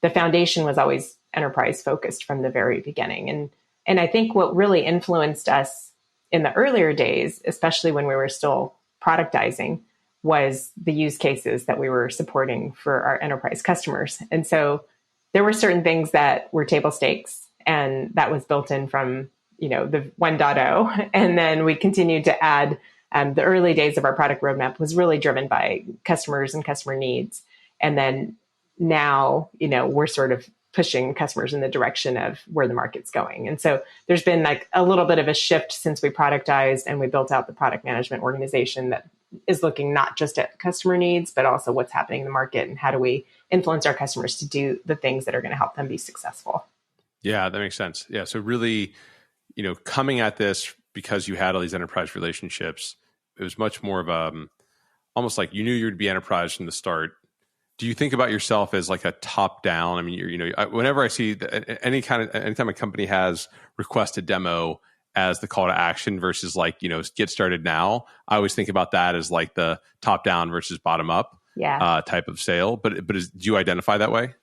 [SPEAKER 1] the foundation was always enterprise focused from the very beginning. And I think what really influenced us in the earlier days, especially when we were still productizing, was the use cases that we were supporting for our enterprise customers. And so there were certain things that were table stakes, and that was built in from, the 1.0. And then we continued to add, the early days of our product roadmap was really driven by customers and customer needs. And then now, we're sort of pushing customers in the direction of where the market's going. And so there's been like a little bit of a shift since we productized and we built out the product management organization that is looking not just at customer needs, but also what's happening in the market and how do we influence our customers to do the things that are going to help them be successful.
[SPEAKER 2] Yeah, that makes sense. Yeah. So really, coming at this because you had all these enterprise relationships, it was much more of almost like you knew you would be enterprise from the start. Do you think about yourself as like a top down? I mean, whenever I see anytime a company has requested demo as the call to action versus like, get started now, I always think about that as like the top down versus bottom up type of sale. But do you identify that way?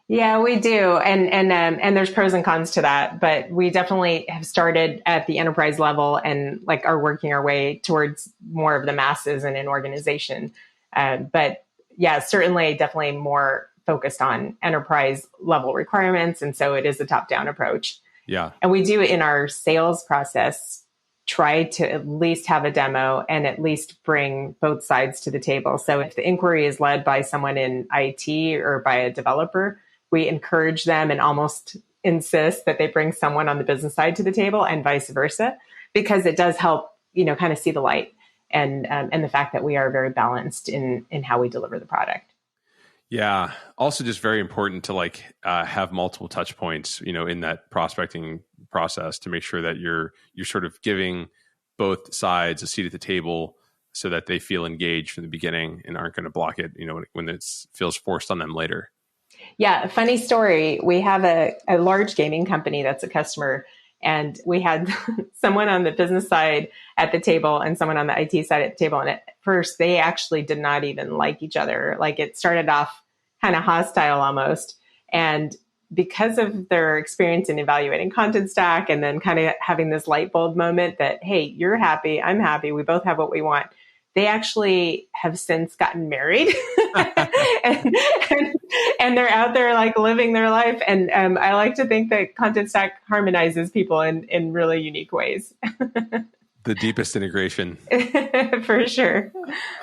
[SPEAKER 1] Yeah, we do. And there's pros and cons to that, but we definitely have started at the enterprise level and like are working our way towards more of the masses in an organization. But yeah, certainly definitely more focused on enterprise level requirements. And so it is a top down approach.
[SPEAKER 2] Yeah.
[SPEAKER 1] And we do in our sales process, try to at least have a demo and at least bring both sides to the table. So if the inquiry is led by someone in IT or by a developer, we encourage them and almost insist that they bring someone on the business side to the table and vice versa, because it does help, kind of see the light and the fact that we are very balanced in how we deliver the product.
[SPEAKER 2] Yeah. Also just very important to have multiple touch points, in that prospecting process to make sure that you're sort of giving both sides a seat at the table so that they feel engaged from the beginning and aren't going to block it, when it feels forced on them later.
[SPEAKER 1] Yeah. Funny story. We have a large gaming company that's a customer, and we had someone on the business side at the table and someone on the IT side at the table. And at first, they actually did not even like each other. Like, it started off kind of hostile almost. And because of their experience in evaluating Contentstack and then kind of having this light bulb moment that, hey, you're happy, I'm happy, we both have what we want, they actually have since gotten married and they're out there living their life. And I like to think that Contentstack harmonizes people in really unique ways.
[SPEAKER 2] The deepest integration.
[SPEAKER 1] For sure.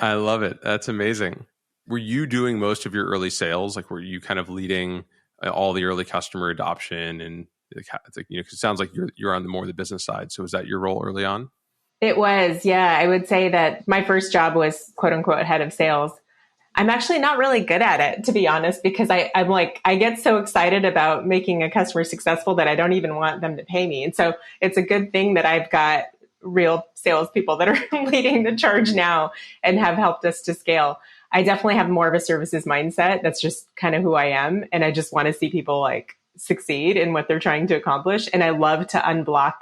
[SPEAKER 2] I love it. That's amazing. Were you doing most of your early sales? Were you kind of leading all the early customer adoption? And cause it sounds like you're on the business side. So was that your role early on?
[SPEAKER 1] It was, yeah. I would say that my first job was quote unquote head of sales. I'm actually not really good at it, to be honest, because I get so excited about making a customer successful that I don't even want them to pay me. And so it's a good thing that I've got real salespeople that are leading the charge now and have helped us to scale. I definitely have more of a services mindset. That's just kind of who I am. And I just want to see people succeed in what they're trying to accomplish. And I love to unblock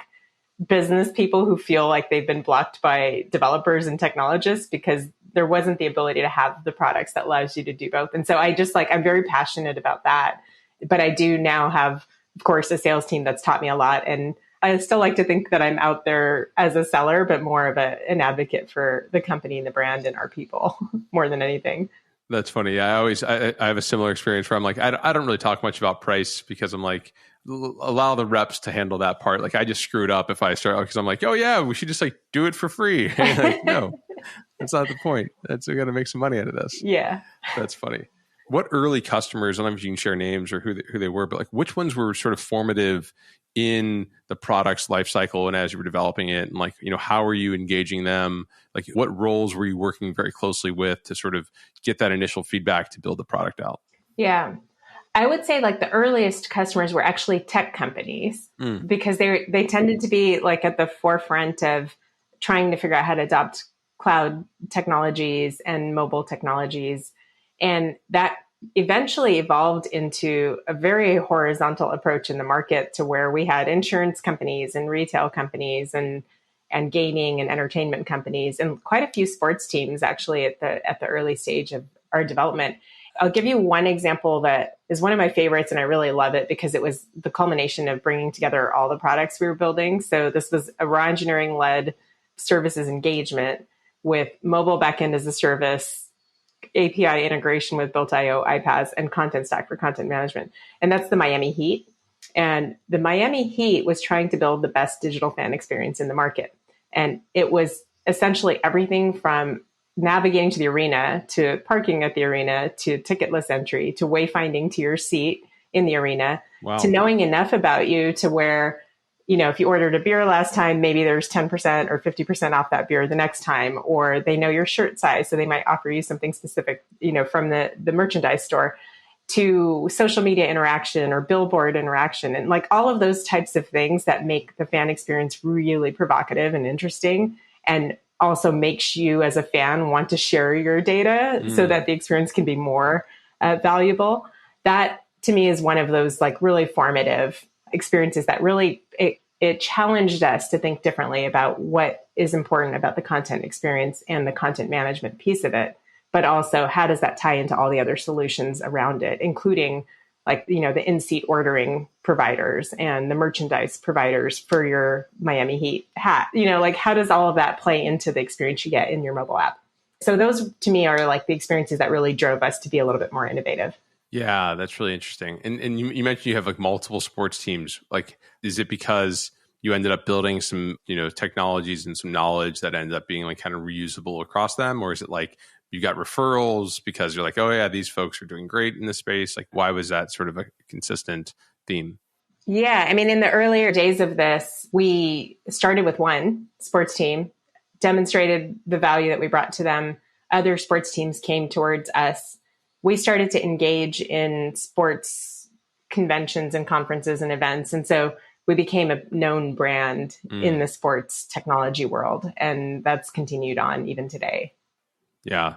[SPEAKER 1] business people who feel like they've been blocked by developers and technologists because there wasn't the ability to have the products that allows you to do both. And so I just I'm very passionate about that. But I do now have, of course, a sales team that's taught me a lot. And I still like to think that I'm out there as a seller, but more of an advocate for the company and the brand and our people more than anything.
[SPEAKER 2] That's funny. I have a similar experience where I'm I don't really talk much about price because I'm allow the reps to handle that part. I just screwed up if I start, because I'm oh yeah, we should just do it for free. No, that's not the point. We got to make some money out of this.
[SPEAKER 1] Yeah.
[SPEAKER 2] That's funny. What early customers, I don't know if you can share names or who they were, but which ones were sort of formative in the product's life cycle and as you were developing it? And how are you engaging them? What roles were you working very closely with to sort of get that initial feedback to build the product out?
[SPEAKER 1] Yeah. I would say the earliest customers were actually tech companies because they tended to be at the forefront of trying to figure out how to adopt cloud technologies and mobile technologies. And that eventually evolved into a very horizontal approach in the market to where we had insurance companies and retail companies and gaming and entertainment companies and quite a few sports teams actually at the early stage of our development. I'll give you one example that is one of my favorites, and I really love it because it was the culmination of bringing together all the products we were building. So this was a raw engineering-led services engagement with mobile backend as a service, API integration with Built.io, iPaaS, and Contentstack for content management. And that's the Miami Heat. And the Miami Heat was trying to build the best digital fan experience in the market. And it was essentially everything from navigating to the arena, to parking at the arena, to ticketless entry, to wayfinding to your seat in the arena,
[SPEAKER 2] wow,
[SPEAKER 1] to knowing enough about you to where, if you ordered a beer last time, maybe there's 10% or 50% off that beer the next time, or they know your shirt size. So they might offer you something specific, from the merchandise store, to social media interaction or billboard interaction. And all of those types of things that make the fan experience really provocative and interesting, and also makes you as a fan want to share your data so that the experience can be more valuable. That to me is one of those really formative experiences that really, it challenged us to think differently about what is important about the content experience and the content management piece of it, but also how does that tie into all the other solutions around it, including the in-seat ordering providers and the merchandise providers for your Miami Heat hat. How does all of that play into the experience you get in your mobile app? So those to me are the experiences that really drove us to be a little bit more innovative.
[SPEAKER 2] Yeah, that's really interesting. And you mentioned you have multiple sports teams. Is it because you ended up building some, technologies and some knowledge that ended up being kind of reusable across them? Or is it you got referrals because you're oh yeah, these folks are doing great in this space? Why was that sort of a consistent theme?
[SPEAKER 1] Yeah. I mean, in the earlier days of this, we started with one sports team, demonstrated the value that we brought to them. Other sports teams came towards us we started to engage in sports conventions and conferences and events. And so we became a known brand in the sports technology world. And that's continued on even today.
[SPEAKER 2] Yeah.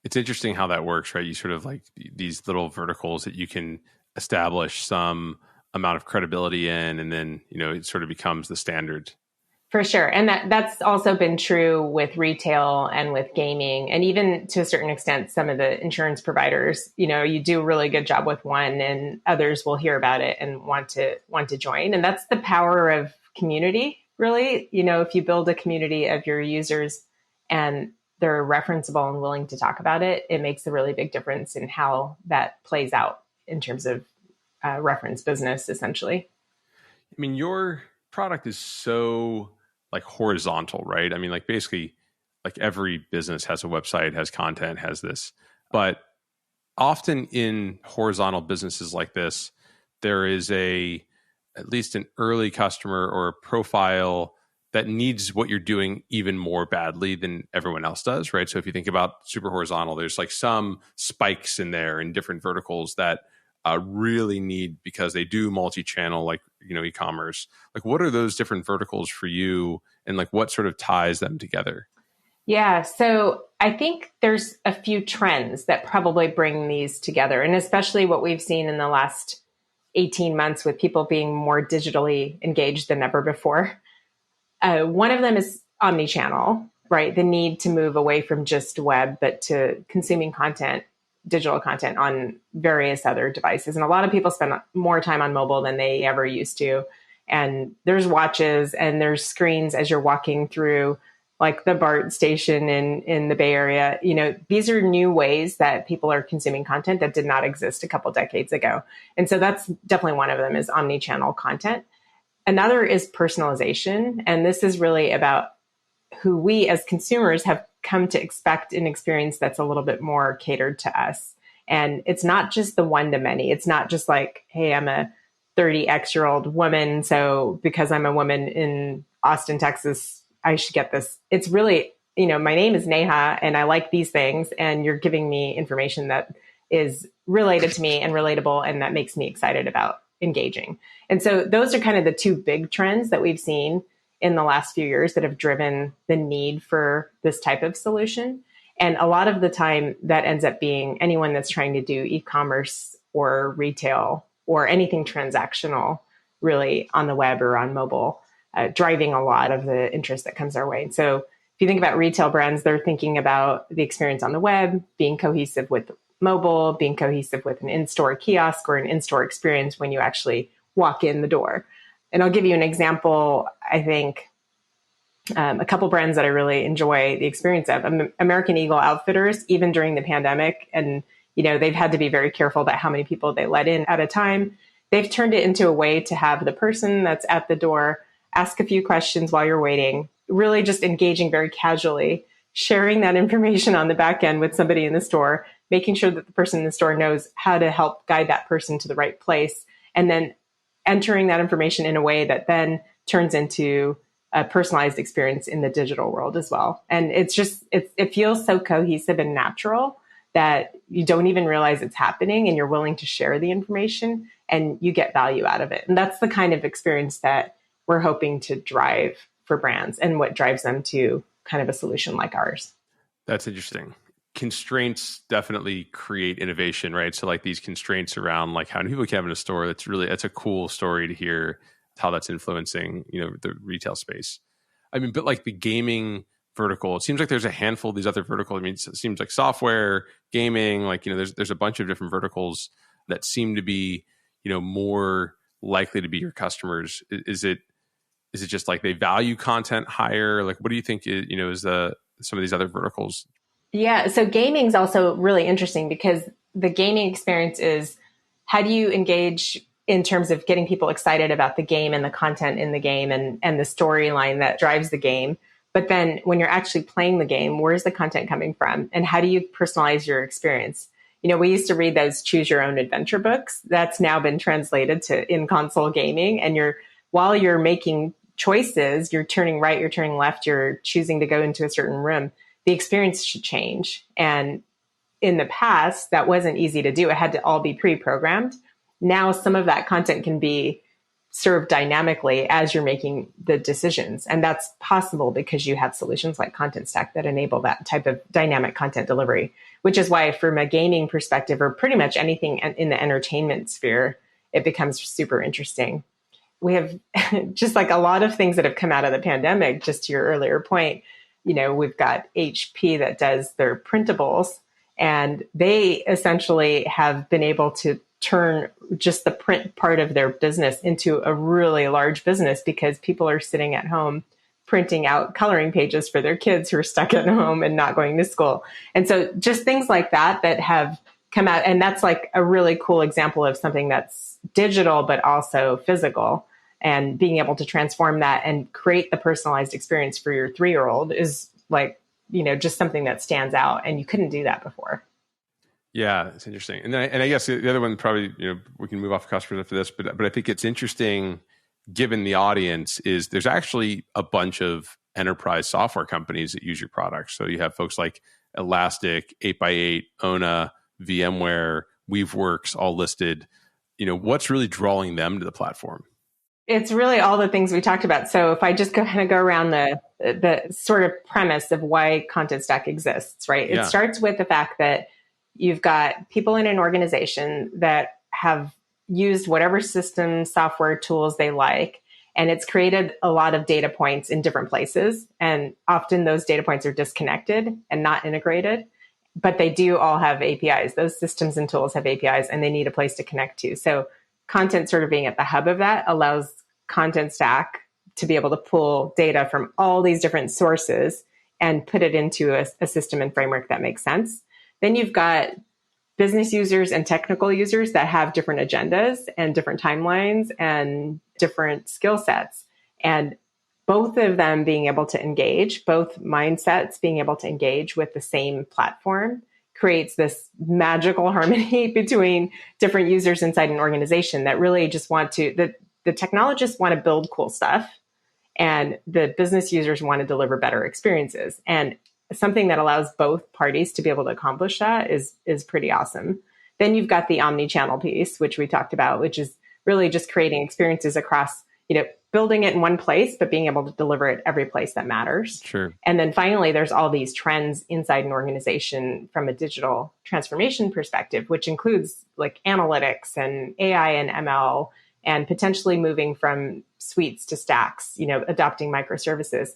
[SPEAKER 2] It's interesting how that works, right? You sort of like these little verticals that you can establish some amount of credibility in, and then, it sort of becomes the standard.
[SPEAKER 1] For sure. And that's also been true with retail and with gaming. And even to a certain extent, some of the insurance providers, you do a really good job with one and others will hear about it and want to join. And that's the power of community, really. If you build a community of your users and they're referenceable and willing to talk about it, it makes a really big difference in how that plays out in terms of reference business, essentially.
[SPEAKER 2] I mean, your product is so like horizontal, right? I mean, like basically like every business has a website, has content, has this, but often in horizontal businesses like this, there is at least an early customer or a profile that needs what you're doing even more badly than everyone else does, right? So if you think about super horizontal, there's like some spikes in there in different verticals that really need, because they do multi-channel, like, e-commerce. Like, what are those different verticals for you, and like what sort of ties them together?
[SPEAKER 1] Yeah. So I think there's a few trends that probably bring these together, and especially what we've seen in the last 18 months with people being more digitally engaged than ever before. One of them is omnichannel, right? The need to move away from just web, but to consuming content, digital content on various other devices. And a lot of people spend more time on mobile than they ever used to. And there's watches and there's screens as you're walking through like the BART station in the Bay Area. These are new ways that people are consuming content that did not exist a couple decades ago. And so that's definitely one of them, is omni-channel content. Another is personalization. And this is really about who we as consumers have come to expect an experience that's a little bit more catered to us. And it's not just the one to many. It's not just like, hey, I'm a 30X-year-old woman, so because I'm a woman in Austin, Texas, I should get this. It's really, my name is Neha and I like these things, and you're giving me information that is related to me and relatable, and that makes me excited about engaging. And so those are kind of the two big trends that we've seen in the last few years that have driven the need for this type of solution. And a lot of the time that ends up being anyone that's trying to do e-commerce or retail or anything transactional really on the web or on mobile, driving a lot of the interest that comes our way. So if you think about retail brands, they're thinking about the experience on the web, being cohesive with mobile, being cohesive with an in-store kiosk or an in-store experience when you actually walk in the door. And I'll give you an example. I think a couple brands that I really enjoy the experience of, American Eagle Outfitters, even during the pandemic. And, they've had to be very careful about how many people they let in at a time. They've turned it into a way to have the person that's at the door ask a few questions while you're waiting, really just engaging very casually, sharing that information on the back end with somebody in the store, making sure that the person in the store knows how to help guide that person to the right place, and then entering that information in a way that then turns into a personalized experience in the digital world as well. And it feels so cohesive and natural that you don't even realize it's happening, and you're willing to share the information and you get value out of it. And that's the kind of experience that we're hoping to drive for brands, and what drives them to kind of a solution like ours.
[SPEAKER 2] That's interesting. Constraints definitely create innovation, right? So like these constraints around like how many people can have in a store, that's a cool story to hear how that's influencing, the retail space. I mean, but like the gaming vertical, it seems like there's a handful of these other verticals. I mean, it seems like software, gaming, like, there's a bunch of different verticals that seem to be, more likely to be your customers. Is it just like they value content higher? Like, what do you think is some of these other verticals?
[SPEAKER 1] Yeah. So gaming is also really interesting, because the gaming experience is, how do you engage in terms of getting people excited about the game and the content in the game and the storyline that drives the game. But then when you're actually playing the game, where's the content coming from? And how do you personalize your experience? We used to read those choose your own adventure books. That's now been translated to in-console gaming. And while you're making choices, you're turning right, you're turning left, you're choosing to go into a certain room, the experience should change. And in the past, that wasn't easy to do. It had to all be pre-programmed. Now, some of that content can be served dynamically as you're making the decisions. And that's possible because you have solutions like Contentstack that enable that type of dynamic content delivery, which is why from a gaming perspective, or pretty much anything in the entertainment sphere, it becomes super interesting. We have just like a lot of things that have come out of the pandemic, just to your earlier point, we've got HP that does their printables, and they essentially have been able to turn just the print part of their business into a really large business because people are sitting at home printing out coloring pages for their kids who are stuck at home and not going to school. And so just things like that have come out. And that's like a really cool example of something that's digital, but also physical. And being able to transform that and create the personalized experience for your 3-year-old is like, just something that stands out. And you couldn't do that before.
[SPEAKER 2] Yeah, it's interesting. And I guess the other one probably, we can move off customers after this, but I think it's interesting given the audience is there's actually a bunch of enterprise software companies that use your products. So you have folks like Elastic, 8x8, Ona, VMware, Weaveworks, all listed. What's really drawing them to the platform?
[SPEAKER 1] It's really all the things we talked about. So if I just go around the sort of premise of why Contentstack exists, right? It starts with the fact that you've got people in an organization that have used whatever system, software tools they like, and it's created a lot of data points in different places. And often those data points are disconnected and not integrated, but they do all have APIs. Those systems and tools have APIs, and they need a place to connect to. So content sort of being at the hub of that allows Contentstack to be able to pull data from all these different sources and put it into a system and framework that makes sense. Then you've got business users and technical users that have different agendas and different timelines and different skill sets. And both of them being able to engage, both mindsets being able to engage with the same platform creates this magical harmony between different users inside an organization that really just want to, the technologists want to build cool stuff and the business users want to deliver better experiences. And something that allows both parties to be able to accomplish that is pretty awesome. Then you've got the omni-channel piece, which we talked about, which is really just creating experiences across, building it in one place, but being able to deliver it every place that matters.
[SPEAKER 2] Sure.
[SPEAKER 1] And then finally, there's all these trends inside an organization from a digital transformation perspective, which includes like analytics and AI and ML, and potentially moving from suites to stacks, adopting microservices.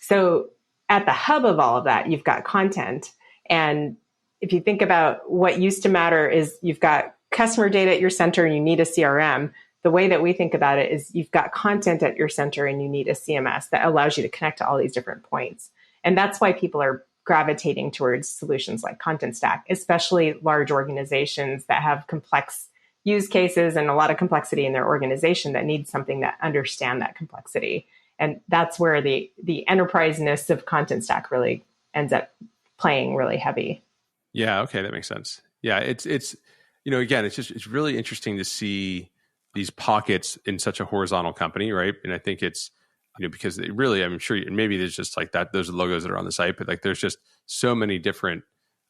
[SPEAKER 1] So at the hub of all of that, you've got content. And if you think about what used to matter is you've got customer data at your center and you need a CRM. The way that we think about it is you've got content at your center and you need a CMS that allows you to connect to all these different points. And that's why people are gravitating towards solutions like Contentstack, especially large organizations that have complex use cases and a lot of complexity in their organization that need something that understand that complexity. And that's where the enterprise-ness of Contentstack really ends up playing really heavy.
[SPEAKER 2] Yeah, okay, that makes sense. Yeah, it's again, it's really interesting to see these pockets in such a horizontal company, right? And I think it's because they really, I'm sure maybe there's just like that, those are logos that are on the site, but like there's just so many different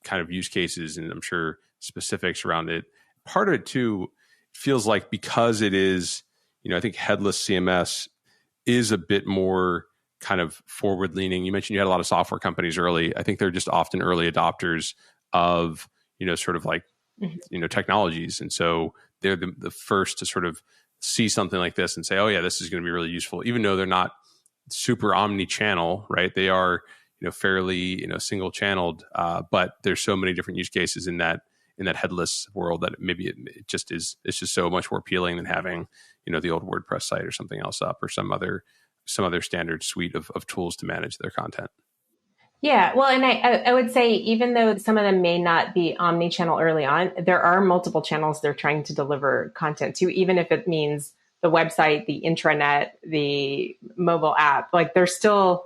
[SPEAKER 2] kind of use cases and I'm sure specifics around it. Part of it too feels like because it is, I think Headless CMS is a bit more kind of forward leaning. You mentioned you had a lot of software companies early. I think they're just often early adopters of, sort of like, technologies. And so they're the first to sort of see something like this and say, oh yeah, this is going to be really useful, even though they're not super omni-channel, right? They are, fairly, single channeled, but there's so many different use cases in that headless world that maybe it's just so much more appealing than having, the old WordPress site or something else up or some other standard suite of tools to manage their content.
[SPEAKER 1] Yeah, well, and I would say even though some of them may not be omni-channel early on, there are multiple channels they're trying to deliver content to, even if it means the website, the intranet, the mobile app. Like they're still,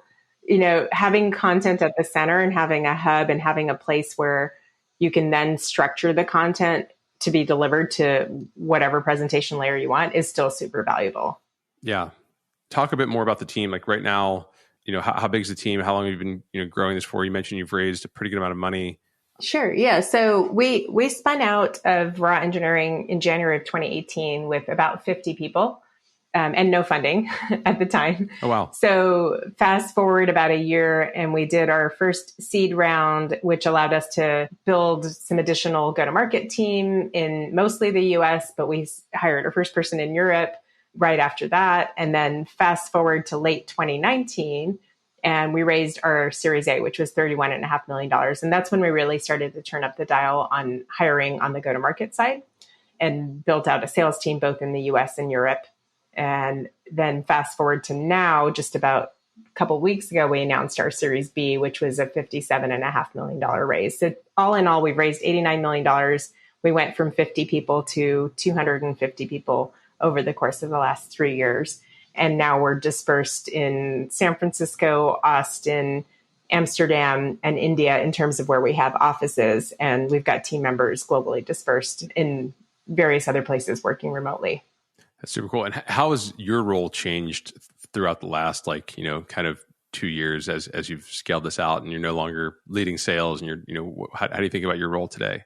[SPEAKER 1] having content at the center and having a hub and having a place where you can then structure the content to be delivered to whatever presentation layer you want is still super valuable.
[SPEAKER 2] Yeah. Talk a bit more about the team. Like right now, how big is the team? How long have you been, growing this for? You mentioned you've raised a pretty good amount of money.
[SPEAKER 1] Sure. Yeah. So we spun out of raw engineering in January of 2018 with about 50 people and no funding at the time.
[SPEAKER 2] Oh, wow.
[SPEAKER 1] So fast forward about a year and we did our first seed round, which allowed us to build some additional go-to-market team in mostly the US, but we hired our first person in Europe right after that. And then fast forward to late 2019, and we raised our Series A, which was $31.5 million. And that's when we really started to turn up the dial on hiring on the go-to-market side and built out a sales team both in the US and Europe. And then fast forward to now, just about a couple of weeks ago, we announced our Series B, which was a $57.5 million raise. So all in all, we've raised $89 million. We went from 50 people to 250 people over the course of the last 3 years. And now we're dispersed in San Francisco, Austin, Amsterdam, and India in terms of where we have offices. And we've got team members globally dispersed in various other places working remotely.
[SPEAKER 2] That's super cool. And how has your role changed throughout the last, kind of 2 years as you've scaled this out and you're no longer leading sales and how do you think about your role today?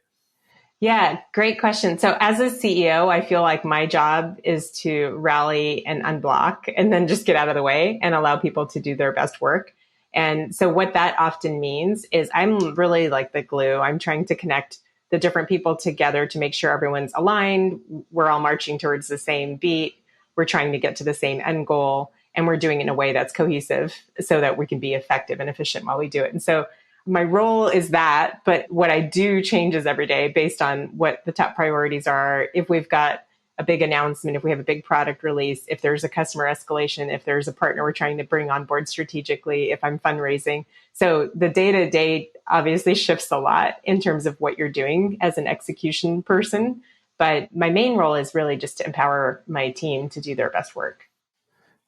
[SPEAKER 1] Yeah, great question. So as a CEO, I feel like my job is to rally and unblock and then just get out of the way and allow people to do their best work. And so what that often means is I'm really like the glue. I'm trying to connect the different people together to make sure everyone's aligned. We're all marching towards the same beat. We're trying to get to the same end goal. And we're doing it in a way that's cohesive so that we can be effective and efficient while we do it. And so my role is that, but what I do changes every day based on what the top priorities are. If we've got a big announcement, if we have a big product release, if there's a customer escalation, if there's a partner we're trying to bring on board strategically, if I'm fundraising. So the day-to-day obviously shifts a lot in terms of what you're doing as an execution person. But my main role is really just to empower my team to do their best work.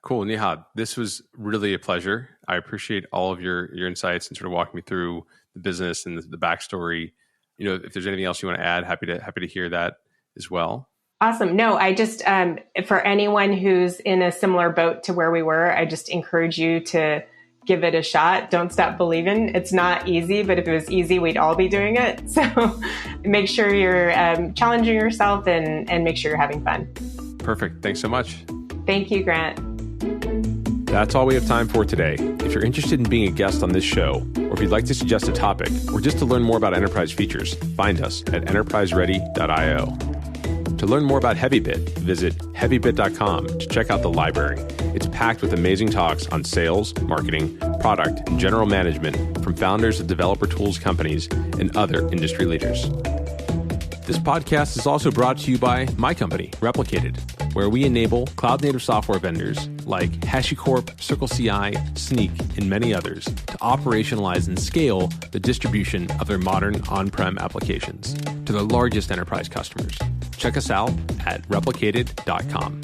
[SPEAKER 2] Cool. Neha, this was really a pleasure. I appreciate all of your insights and sort of walking me through the business and the backstory. If there's anything else you want to add, happy to hear that as well.
[SPEAKER 1] Awesome. No, I just, for anyone who's in a similar boat to where we were, I just encourage you to give it a shot. Don't stop believing. It's not easy, but if it was easy, we'd all be doing it. So make sure you're challenging yourself and make sure you're having fun.
[SPEAKER 2] Perfect. Thanks so much.
[SPEAKER 1] Thank you, Grant.
[SPEAKER 2] That's all we have time for today. If you're interested in being a guest on this show, or if you'd like to suggest a topic, or just to learn more about enterprise features, find us at EnterpriseReady.io. To learn more about Heavybit, visit Heavybit.com to check out the library. It's packed with amazing talks on sales, marketing, product, and general management from founders of developer tools companies and other industry leaders. This podcast is also brought to you by my company, Replicated, where we enable cloud-native software vendors like HashiCorp, CircleCI, Sneak, and many others to operationalize and scale the distribution of their modern on-prem applications to the largest enterprise customers. Check us out at replicated.com.